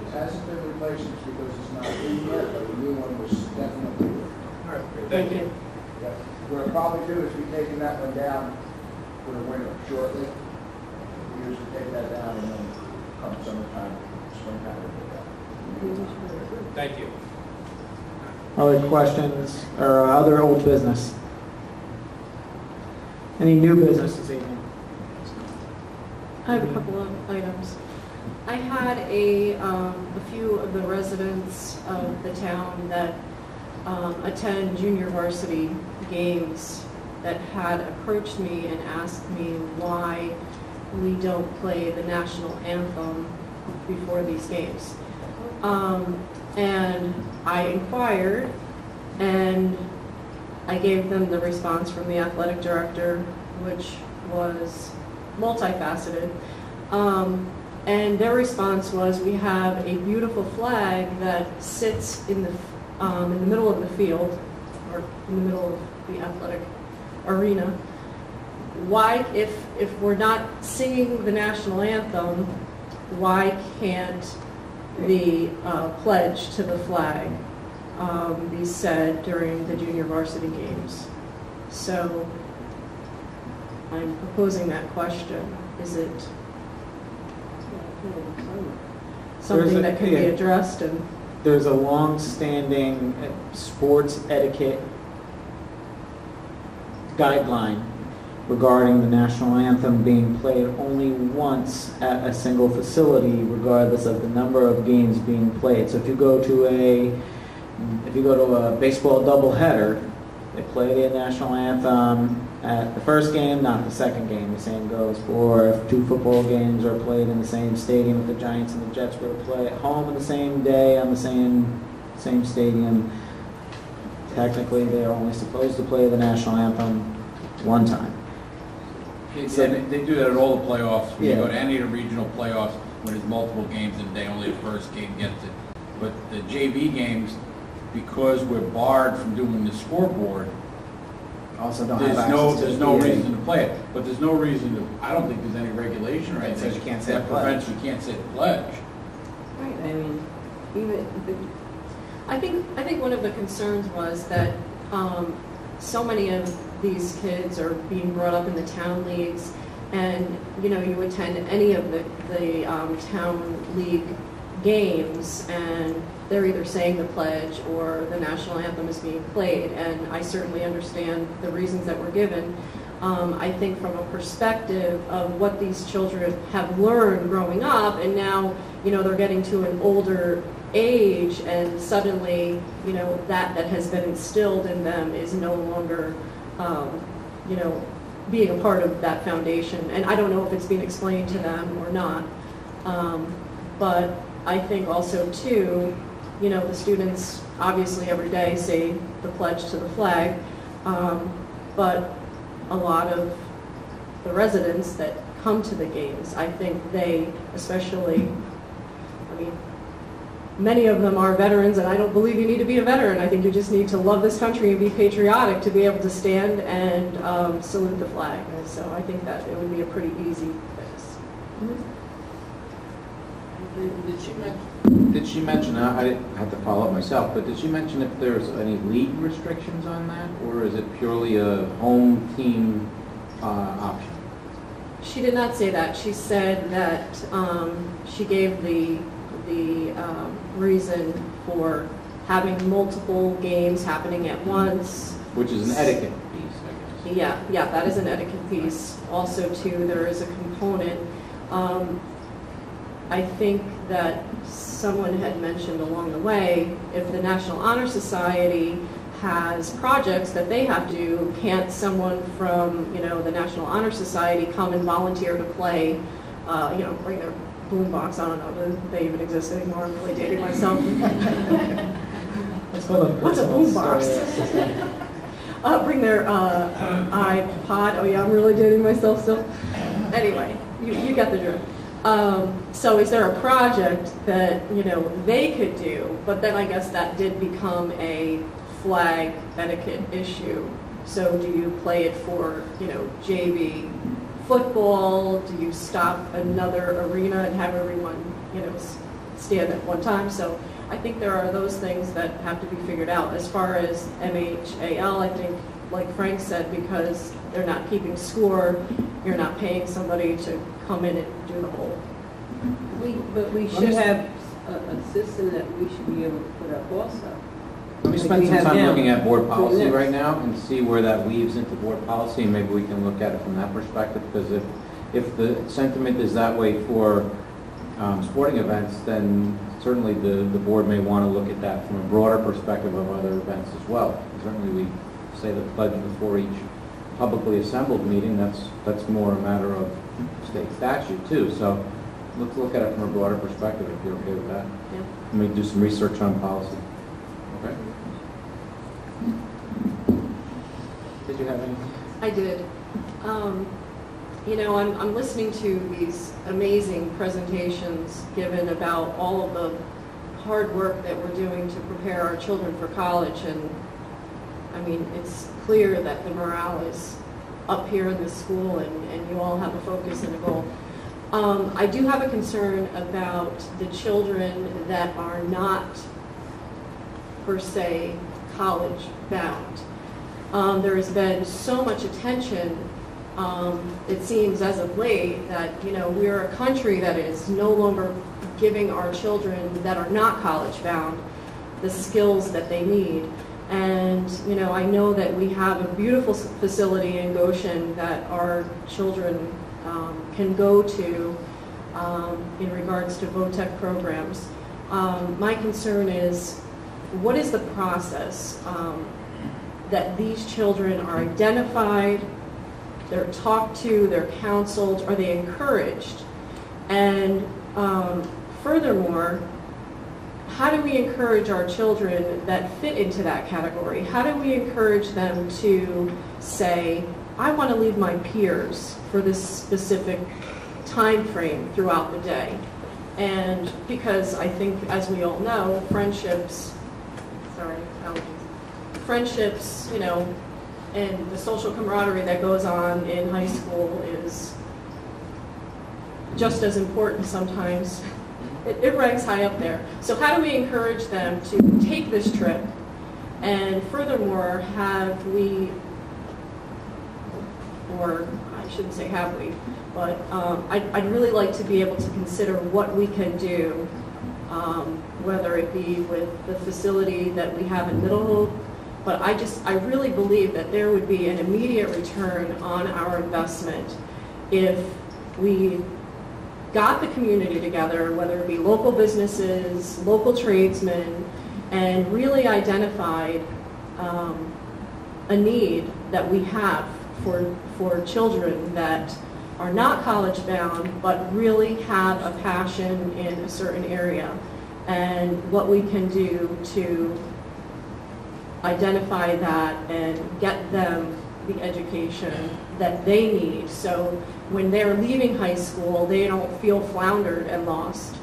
It hasn't been replaced because it's not in yet, but the new one was definitely. All right, thank you. Yes. What I'll probably do is be taking that one down for the winter shortly. We usually take that down and then come summertime, springtime, we put that. Thank you. Other questions or other old business? Any new business this evening? I have a couple of items. I had a few of the residents of the town that attend junior varsity games that had approached me and asked me why we don't play the national anthem before these games. And I inquired, and I gave them the response from the athletic director, which was multifaceted. And their response was, we have a beautiful flag that sits in the middle of the field, or in the middle of the athletic arena. Why, if we're not singing the national anthem, why can't the pledge to the flag be said during the junior varsity games? So I'm proposing that question. Is it something that could be addressed? And there's a long-standing sports etiquette guideline regarding the national anthem being played only once at a single facility, regardless of the number of games being played. So if you go to a baseball doubleheader, they play the national anthem at the first game, not the second game. The same goes for if two football games are played in the same stadium, if the Giants and the Jets were to play at home on the same day on the same stadium, technically they're only supposed to play the national anthem one time. They do that at all the playoffs. When you go to any of the regional playoffs, when there's multiple games in a day, only the first game gets it. But the JV games, because we're barred from doing the scoreboard, also don't there's have no access to there's the no PA. reason to play it. But there's no reason to. I don't think there's any regulation or Right, anything says you can't say that the pledge. prevents you can't say the pledge. right, I mean, I think one of the concerns was that so many of these kids are being brought up in the town leagues, and you attend any of the town league games, and they're either saying the pledge or the national anthem is being played. And I certainly understand the reasons that were given. I think from a perspective of what these children have learned growing up, and now they're getting to an older age, and suddenly that has been instilled in them is no longer being a part of that foundation. And I don't know if it's being explained to them or not, but I think also too, the students obviously every day say the pledge to the flag, but a lot of the residents that come to the games, I think they especially, many of them are veterans, and I don't believe you need to be a veteran. I think you just need to love this country and be patriotic to be able to stand and salute the flag. And so I think that it would be a pretty easy fix. Did she mention, I didn't have to follow up myself, but did she mention if there's any league restrictions on that, or is it purely a home team option? She did not say that. She said that she gave the reason for having multiple games happening at once. Which is an etiquette piece, I guess. Yeah, that is an etiquette piece. Also, too, there is a component. I think that someone had mentioned along the way, if the National Honor Society has projects that they have to do, can't someone from the National Honor Society come and volunteer to play, bring their boombox? I don't know, do they even exist anymore? I'm really dating myself. What's a boombox? Bring their iPod. Oh yeah, I'm really dating myself still. Anyway, you got the drift. So is there a project that they could do? But then I guess that did become a flag etiquette issue. So do you play it for JV football? Do you stop another arena and have everyone stand at one time? So I think there are those things that have to be figured out. As far as MHAL, I think, like Frank said, because they're not keeping score, you're not paying somebody to come in and do the whole. But we should have a system that we should be able to put up also. Let me spend some time looking at board policy right now and see where that weaves into board policy, and maybe we can look at it from that perspective, because if the sentiment is that way for sporting events, then certainly the board may want to look at that from a broader perspective of other events as well. Certainly we say the pledge before each publicly assembled meeting. That's more a matter of state statute too. So let's look at it from a broader perspective if you're okay with that. Yeah. Let me do some research on policy. Okay. Did you have anything? I did. You know, I'm listening to these amazing presentations given about all of the hard work that we're doing to prepare our children for college, and I mean, it's clear that the morale is up here in the school, and you all have a focus and a goal. I do have a concern about the children that are not, per se, college bound. There has been so much attention, it seems as of late, that, you know, we're a country that is no longer giving our children that are not college bound the skills that they need. And, you know, I know that we have a beautiful facility in Goshen that our children can go to in regards to VOTEC programs. My concern is, what is the process that these children are identified, they're talked to, they're counseled, are they encouraged? And furthermore, how do we encourage our children that fit into that category? How do we encourage them to say, I want to leave my peers for this specific time frame throughout the day? And because I think, as we all know, friendships, you know, and the social camaraderie that goes on in high school is just as important sometimes. It ranks high up there. So how do we encourage them to take this trip? And furthermore, have we, or I shouldn't say have we, but I'd really like to be able to consider what we can do, whether it be with the facility that we have in Middle Hope. But I really believe that there would be an immediate return on our investment if we got the community together, whether it be local businesses, local tradesmen, and really identified a need that we have for children that are not college bound but really have a passion in a certain area, and what we can do to identify that and get them the education that they need, so when they're leaving high school, they don't feel floundered and lost.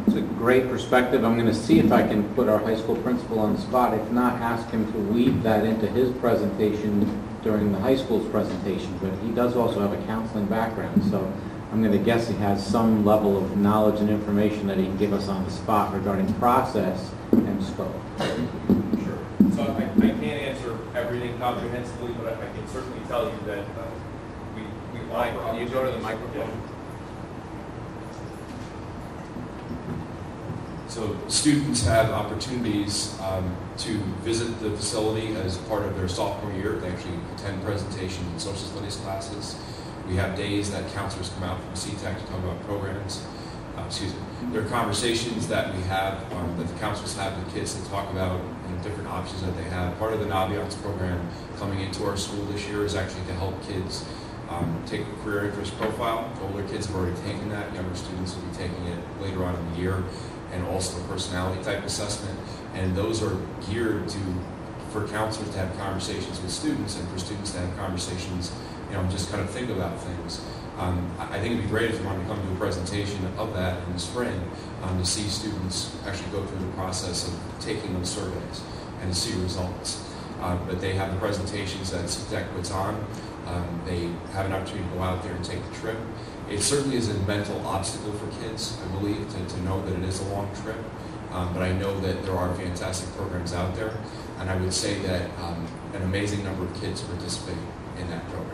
It's a great perspective. I'm going to see if I can put our high school principal on the spot. If not, ask him to weave that into his presentation during the high school's presentation. But he does also have a counseling background, so I'm going to guess he has some level of knowledge and information that he can give us on the spot regarding process and scope. Sure. So I can't answer everything comprehensively, but I can certainly tell you that can you go to the microphone? So students have opportunities to visit the facility as part of their sophomore year. They actually attend presentations and social studies classes. We have days that counselors come out from CTEC to talk about programs. There are conversations that we have, that the counselors have with kids to talk about different options that they have. Part of the Naviance program coming into our school this year is actually to help kids take a career interest profile. Older kids have already taken that. Younger students will be taking it later on in the year, and also a personality type assessment. And those are geared for counselors to have conversations with students, and for students to have conversations, just kind of think about things. I think it'd be great if you wanted to come to a presentation of that in the spring, to see students actually go through the process of taking those surveys and to see results. But they have the presentations that CTEC puts on. They have an opportunity to go out there and take the trip. It certainly is a mental obstacle for kids, I believe, to know that it is a long trip. But I know that there are fantastic programs out there, and I would say that an amazing number of kids participate in that program.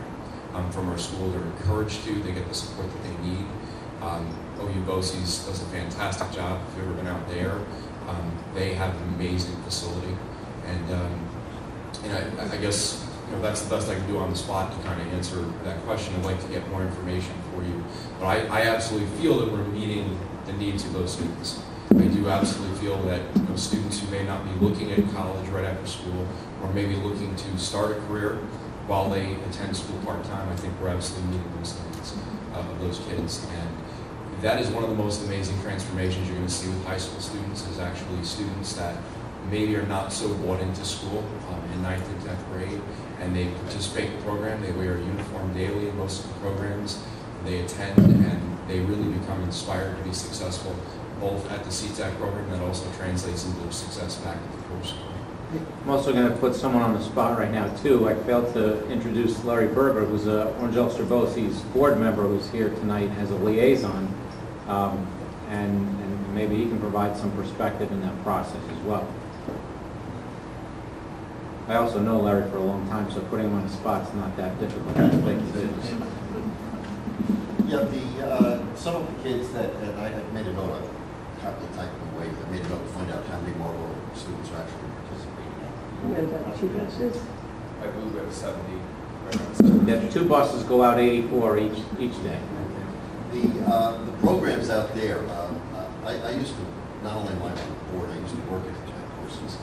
From our school, they're encouraged to, they get the support that they need. OU BOCES does a fantastic job. If you've ever been out there, They have an amazing facility, and I guess that's the best I can do on the spot to kind of answer that question. I'd like to get more information for you, but I absolutely feel that we're meeting the needs of those students. I do absolutely feel that students who may not be looking at college right after school, or maybe looking to start a career while they attend school part-time, I think we're absolutely meeting those needs of those kids. And that is one of the most amazing transformations you're going to see with high school students, is actually students that maybe are not so bought into school in 9th and 10th grade, and they participate in the program. They wear a uniform daily in most of the programs. They attend, and they really become inspired to be successful, both at the CTAC program that also translates into success back at the core school. I'm also going to put someone on the spot right now, too. I failed to introduce Larry Berger, who's a Orange Ulster BOCES board member who's here tonight as a liaison, and maybe he can provide some perspective in that process as well. I also know Larry for a long time, so putting him on the spot's not that difficult. I think it is. Yeah, some of the kids that I made a note of, copy type of way, I made a note to find out how many Marlboro students are actually participating in. You have 2 buses? I believe we have 70. Yeah, 2 buses go out 84 each day. The programs out there, I used to, not only am I on the board, I used to work at the Jack courses,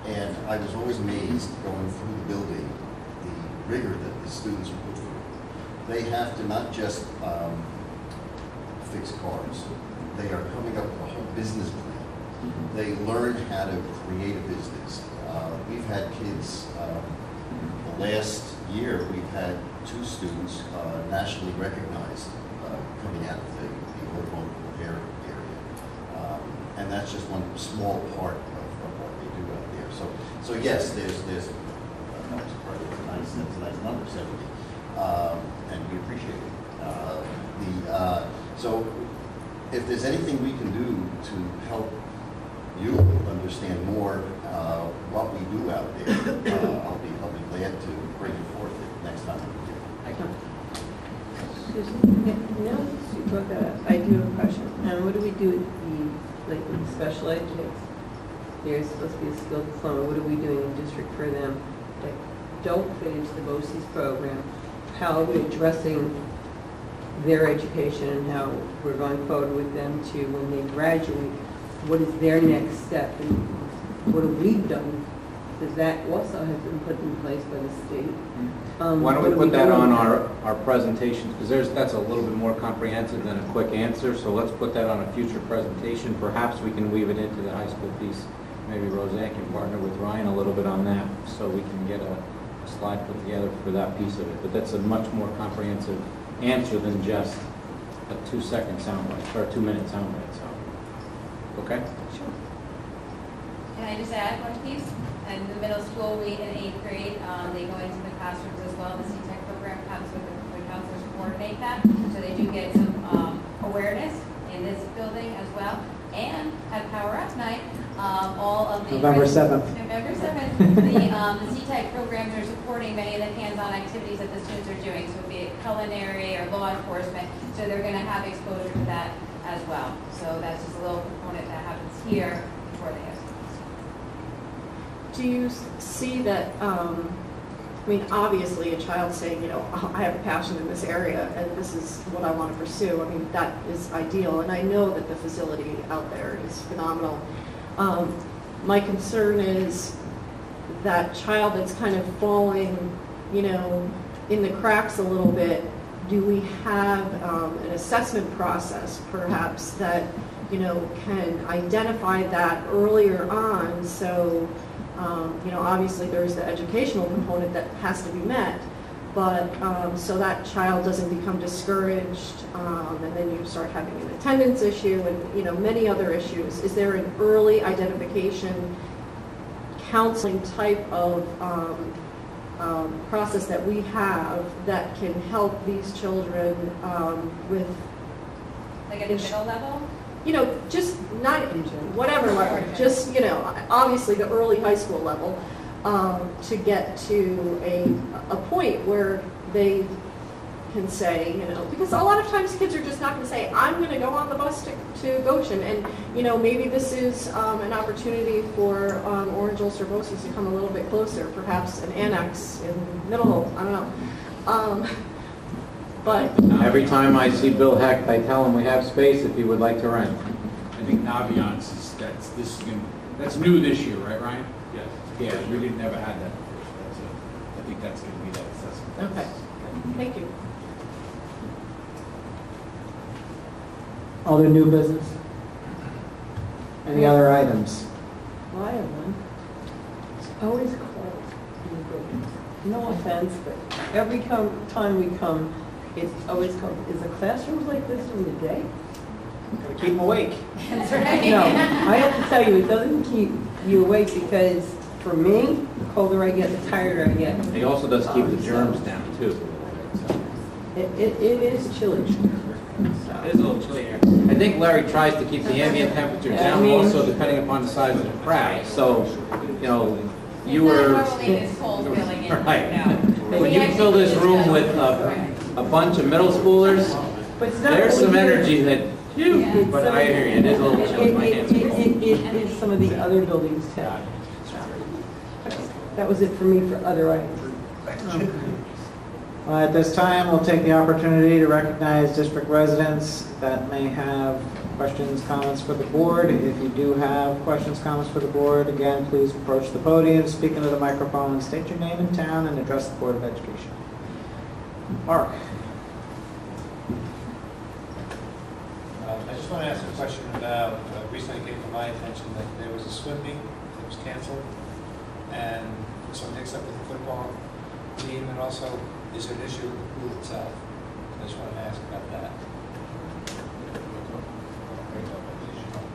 and I was always amazed going through the building, the rigor that the students are put through. They have to not just fix cars, they are coming up with a whole business plan. They learn how to create a business. We've had kids, the last year we've had 2 students nationally recognized coming out of the automotive repair area. And that's just one small part of what they do out there. So yes, there's no surprise, it's a nice number, 70. And we appreciate it. So if there's anything we can do to help you understand more what we do out there, I'll be glad to bring it forth next time we're here. I do have a question. What do we do with the special ed kids? They're supposed to be a skilled diploma. What are we doing in district for them that don't fit into the BOCES program? How are we addressing their education and how we're going forward with them to when they graduate? What is their next step and what have we done? Because that also has been put in place by the state. Why don't we put that on our presentations, because that's a little bit more comprehensive than a quick answer, so let's put that on a future presentation. Perhaps we can weave it into the high school piece. Maybe Roseanne can partner with Ryan a little bit on that, so we can get a slide put together for that piece of it. But that's a much more comprehensive answer than just a 2-second soundbite, or a 2-minute soundbite, so. Okay? Sure. Can I just add one piece? In the middle school, in 8th grade, they go into the classrooms as well. The CTEC program comes with the counselors to coordinate that. So they do get some awareness in this building as well. And at Power Up Night, all of the... November 7th. November 7th. The CTEC programs are supporting many of the hands-on activities that the students are doing. So be it culinary or law enforcement. So they're going to have exposure to that as well. So that's just a little component that happens here before they have school. Do you see that, I mean, obviously a child saying, I have a passion in this area and this is what I want to pursue, I mean, that is ideal. And I know that the facility out there is phenomenal. My concern is that child that's kind of falling, in the cracks a little bit. Do we have an assessment process, perhaps, that, can identify that earlier on so obviously there's the educational component that has to be met, but so that child doesn't become discouraged, and then you start having an attendance issue and many other issues. Is there an early identification counseling type of process that we have that can help these children with, like at the middle level? Just not whatever level, just, obviously the early high school level, to get to a point where they can say, because a lot of times kids are just not going to say, I'm going to go on the bus to Goshen. And, maybe this is an opportunity for Orange Ulster-Boces to come a little bit closer, perhaps an annex in Middle Hope, I don't know. But Every time I see Bill Hecht, I tell him we have space if he would like to rent. I think Naviance that's new this year, right, Ryan? Yes. Yeah, we didn't ever had that before, so I think that's going to be that assessment. Okay, thank you. Other new business? Any other items? Well, I have one. It's always cold in the buildings. No offense, but every time we come, it's always cold. Is the classrooms like this during the day? Gotta keep them awake. That's right. No, I have to tell you, it doesn't keep you awake because for me, the colder I get, the tireder I get. He also does keep the germs down, too. It is chilly. It is a little chilly here. I think Larry tries to keep the ambient temperature down also depending upon the size of the crowd. So, you were... Normally this cold filling in. Right. No. When you fill this room with a bunch of middle schoolers, But it's not there's some only- energy that... But I hear you, it is a little chilly. My hands are cold. It is some of the other buildings too. That was it for me for other items. At this time, we'll take the opportunity to recognize district residents that may have questions, comments for the board. If you do have questions, comments for the board, again, please approach the podium, speak into the microphone, state your name and town, and address the Board of Education. Mark. I just want to ask a question about, recently it came to my attention that there was a swim meet that was canceled, and some mix up with the football team, and also is there an issue with the pool itself? I just want to ask about that.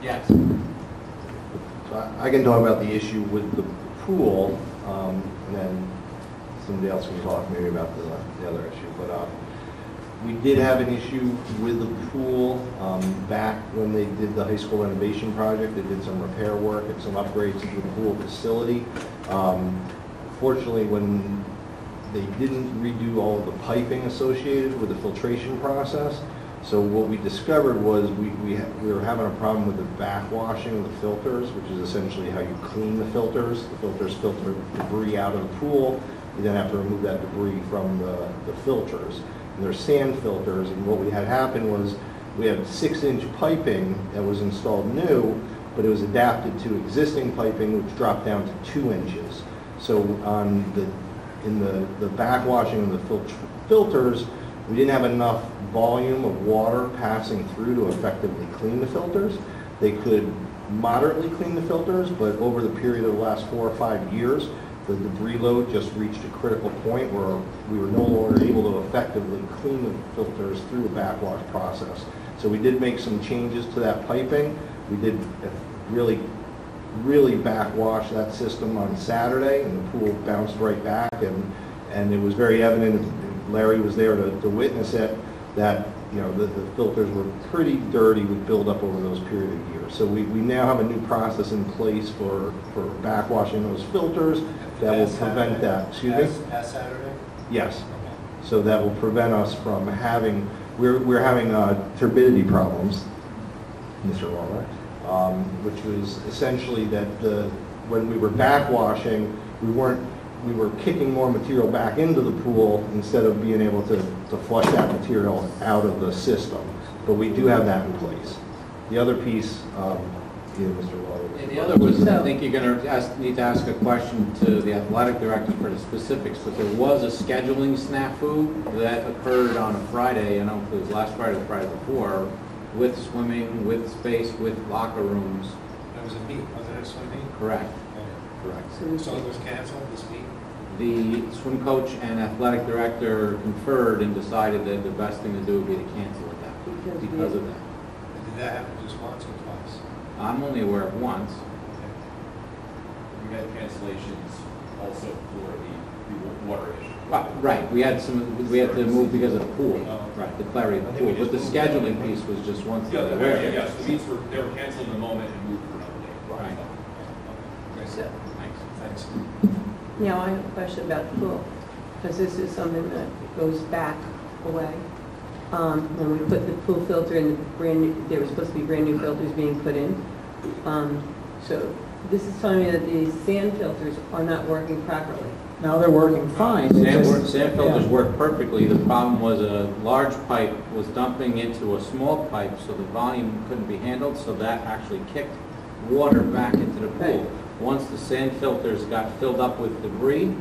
Yes. So I can talk about the issue with the pool, and then somebody else can talk maybe about the other issue. But we did have an issue with the pool back when they did the high school renovation project. They did some repair work and some upgrades to the pool facility. Fortunately, when they didn't redo all of the piping associated with the filtration process, so what we discovered was we were having a problem with the backwashing of the filters, which is essentially how you clean the filters. The filters filter debris out of the pool. You then have to remove that debris from the filters. And they're sand filters, and what we had happen was we had 6-inch piping that was installed new, but it was adapted to existing piping, which dropped down to 2 inches. So in the backwashing of the filters, we didn't have enough volume of water passing through to effectively clean the filters. They could moderately clean the filters, but over the period of the last 4 or 5 years, the debris load just reached a critical point where we were no longer able to effectively clean the filters through the backwash process. So we did make some changes to that piping. We did really backwash that system on Saturday, and the pool bounced right back, and it was very evident, Larry was there to witness it, that the filters were pretty dirty with buildup over those period of years. So we now have a new process in place for backwashing those filters that will prevent that. Excuse me? Past Saturday? Yes. Okay. So that will prevent us from having, we're having turbidity problems, Mr. Waller, which was essentially that when we were backwashing, we were kicking more material back into the pool instead of being able to flush that material out of the system. But we do have that in place. The other piece, Mr. Waller. And the other was, I think you're going to need to ask a question to the athletic director for the specifics, but there was a scheduling snafu that occurred on a Friday, I don't know if it was last Friday or the Friday before, with swimming, with space, with locker rooms. There was a meet, wasn't it a swim meet? Correct. Okay. Correct. So it was canceled, this meet? The swim coach and athletic director conferred and decided that the best thing to do would be to cancel it because of that. Did that happen just once or twice? I'm only aware of once. We had cancellations also for the water issue. Right, we had to move because of the pool, right, the clarity of the pool, but the scheduling piece was just once. Yes, the meets they were canceled in the moment and moved for another day. Right. Okay. Thanks. Now, I have a question about the pool, because this is something that goes back away. When we put the pool filter in, there were supposed to be brand new filters being put in. So this is telling me that the sand filters are not working properly. No, they're working fine. Sand filters work perfectly. The problem was a large pipe was dumping into a small pipe, so the volume couldn't be handled, so that actually kicked water back into the pool. Once the sand filters got filled up with debris,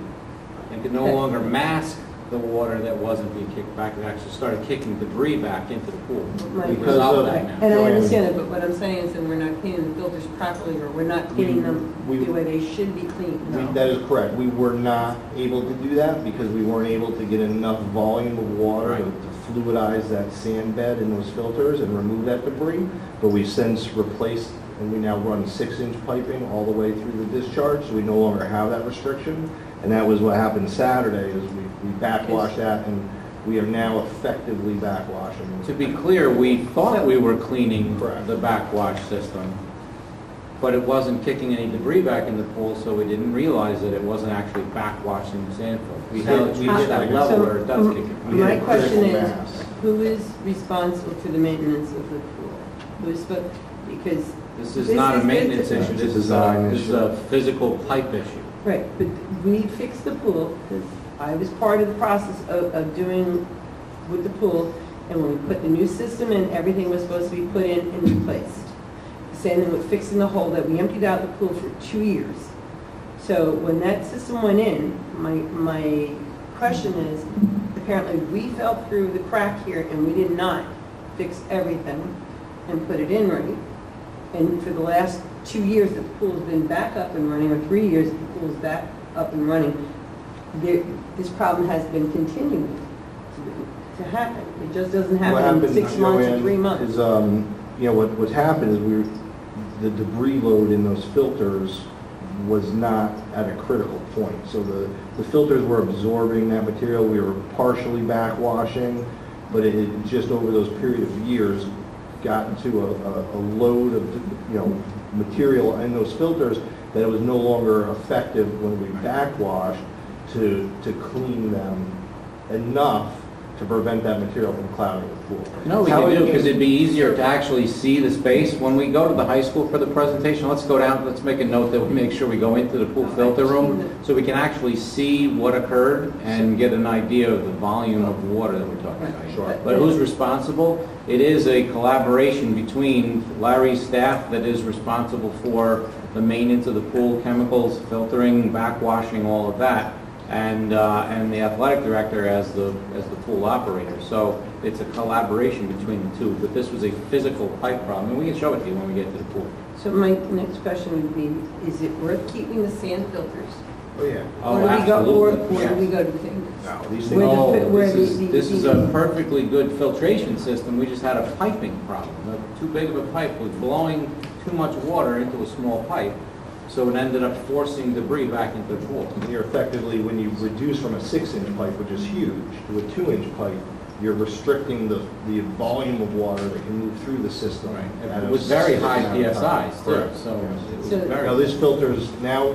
they could no longer mask the water that wasn't being kicked back. It actually started kicking debris back into the pool. We resolved that now. And I understand it, but what I'm saying is that we're not cleaning the filters properly, or we're not cleaning them the way they should be cleaned. That is correct. We were not able to do that because we weren't able to get enough volume of water to fluidize that sand bed in those filters and remove that debris. But we've since replaced, and we now run 6-inch piping all the way through the discharge, so we no longer have that restriction. And that was what happened Saturday, is we backwashed that, and we are now effectively backwashing. To be clear, we thought we were cleaning the backwash system, but it wasn't kicking any debris back in the pool, so we didn't realize that it wasn't actually backwashing the sand filter. We hit that level where it does kick it. My question is, who is responsible for the maintenance of the pool? Who's supposed, because this is not a maintenance issue, this is a physical pipe issue. Right, but we fixed the pool, because I was part of the process of doing with the pool, and when we put the new system in, everything was supposed to be put in and replaced. Same thing with fixing the hole that we emptied out the pool for 2 years. So when that system went in, my question is, apparently we fell through the crack here and we did not fix everything and put it in right. And for the last 2 years, the pool's been back up and running, or 3 years, the pool's back up and running. This problem has been continuing to happen. It just doesn't happen in 6 months or 3 months. Is, what's happened is the debris load in those filters was not at a critical point. So the filters were absorbing that material. We were partially backwashing, but it just over those period of years gotten to a load of material in those filters that it was no longer effective when we backwashed to clean them enough to prevent that material from clouding the pool. No, we can do, because it'd be easier to actually see the space. When we go to the high school for the presentation, let's go down, let's make a note that we make sure we go into the pool filter room so we can actually see what occurred and get an idea of the volume of water that we're talking about. Sure. But who's responsible? It is a collaboration between Larry's staff that is responsible for the maintenance of the pool, chemicals, filtering, backwashing, all of that, and the athletic director as the pool operator. So it's a collaboration between the two. But this was a physical pipe problem, and we can show it to you when we get to the pool. So my next question would be, is it worth keeping the sand filters? Oh, yeah. Oh, Or absolutely. do we go to things? No, these things. This is a perfectly good filtration system. We just had a piping problem. Too big of a pipe was blowing too much water into a small pipe, so it ended up forcing debris back into the pool. You're effectively, when you reduce from a 6-inch pipe, which is huge, to a 2-inch pipe, you're restricting the volume of water that can move through the system. Right. It was very high PSIs too. So it was very. Now this filters now.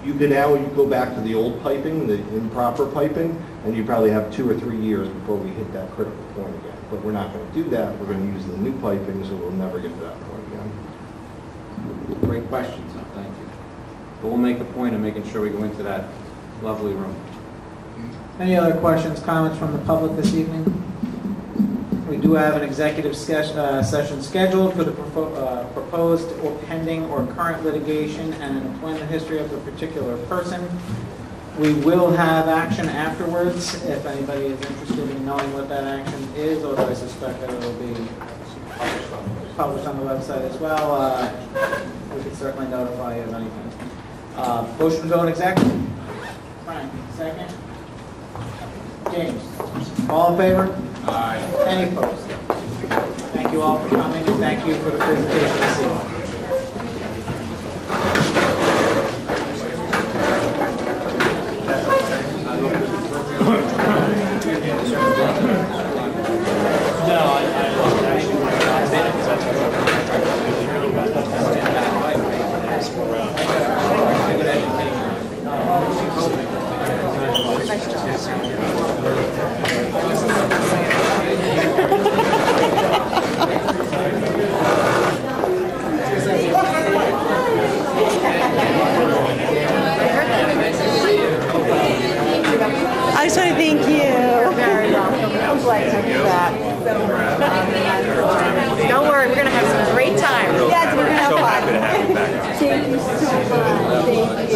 You go back to the old piping, the improper piping, and you probably have 2 or 3 years before we hit that critical point again. But we're not going to do that. We're going to use the new piping, so we'll never get to that point again. Great questions, thank you. But we'll make a point of making sure we go into that lovely room. Any other questions, comments from the public this evening? We do have an executive session scheduled for the proposed or pending or current litigation and an employment history of a particular person. We will have action afterwards if anybody is interested in knowing what that action is, although I suspect that it will be published on the website as well. We can certainly notify you of anything. Motion to go in executive? Frank, second? James? All in favor? Aye. Any opposed? Thank you all for coming, and thank you for the presentation this evening. Nice job. lot. Don't worry, we're going to have some great time. Yes, we're going to have fun. Thank you so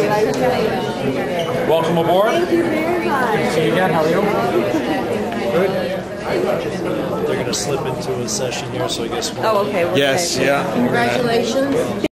much. Thank you. Welcome aboard. Thank you very much. See you again. How are you? Good. They're going to slip into a session here, so I guess we'll... Oh, okay. Yes, yeah. Congratulations.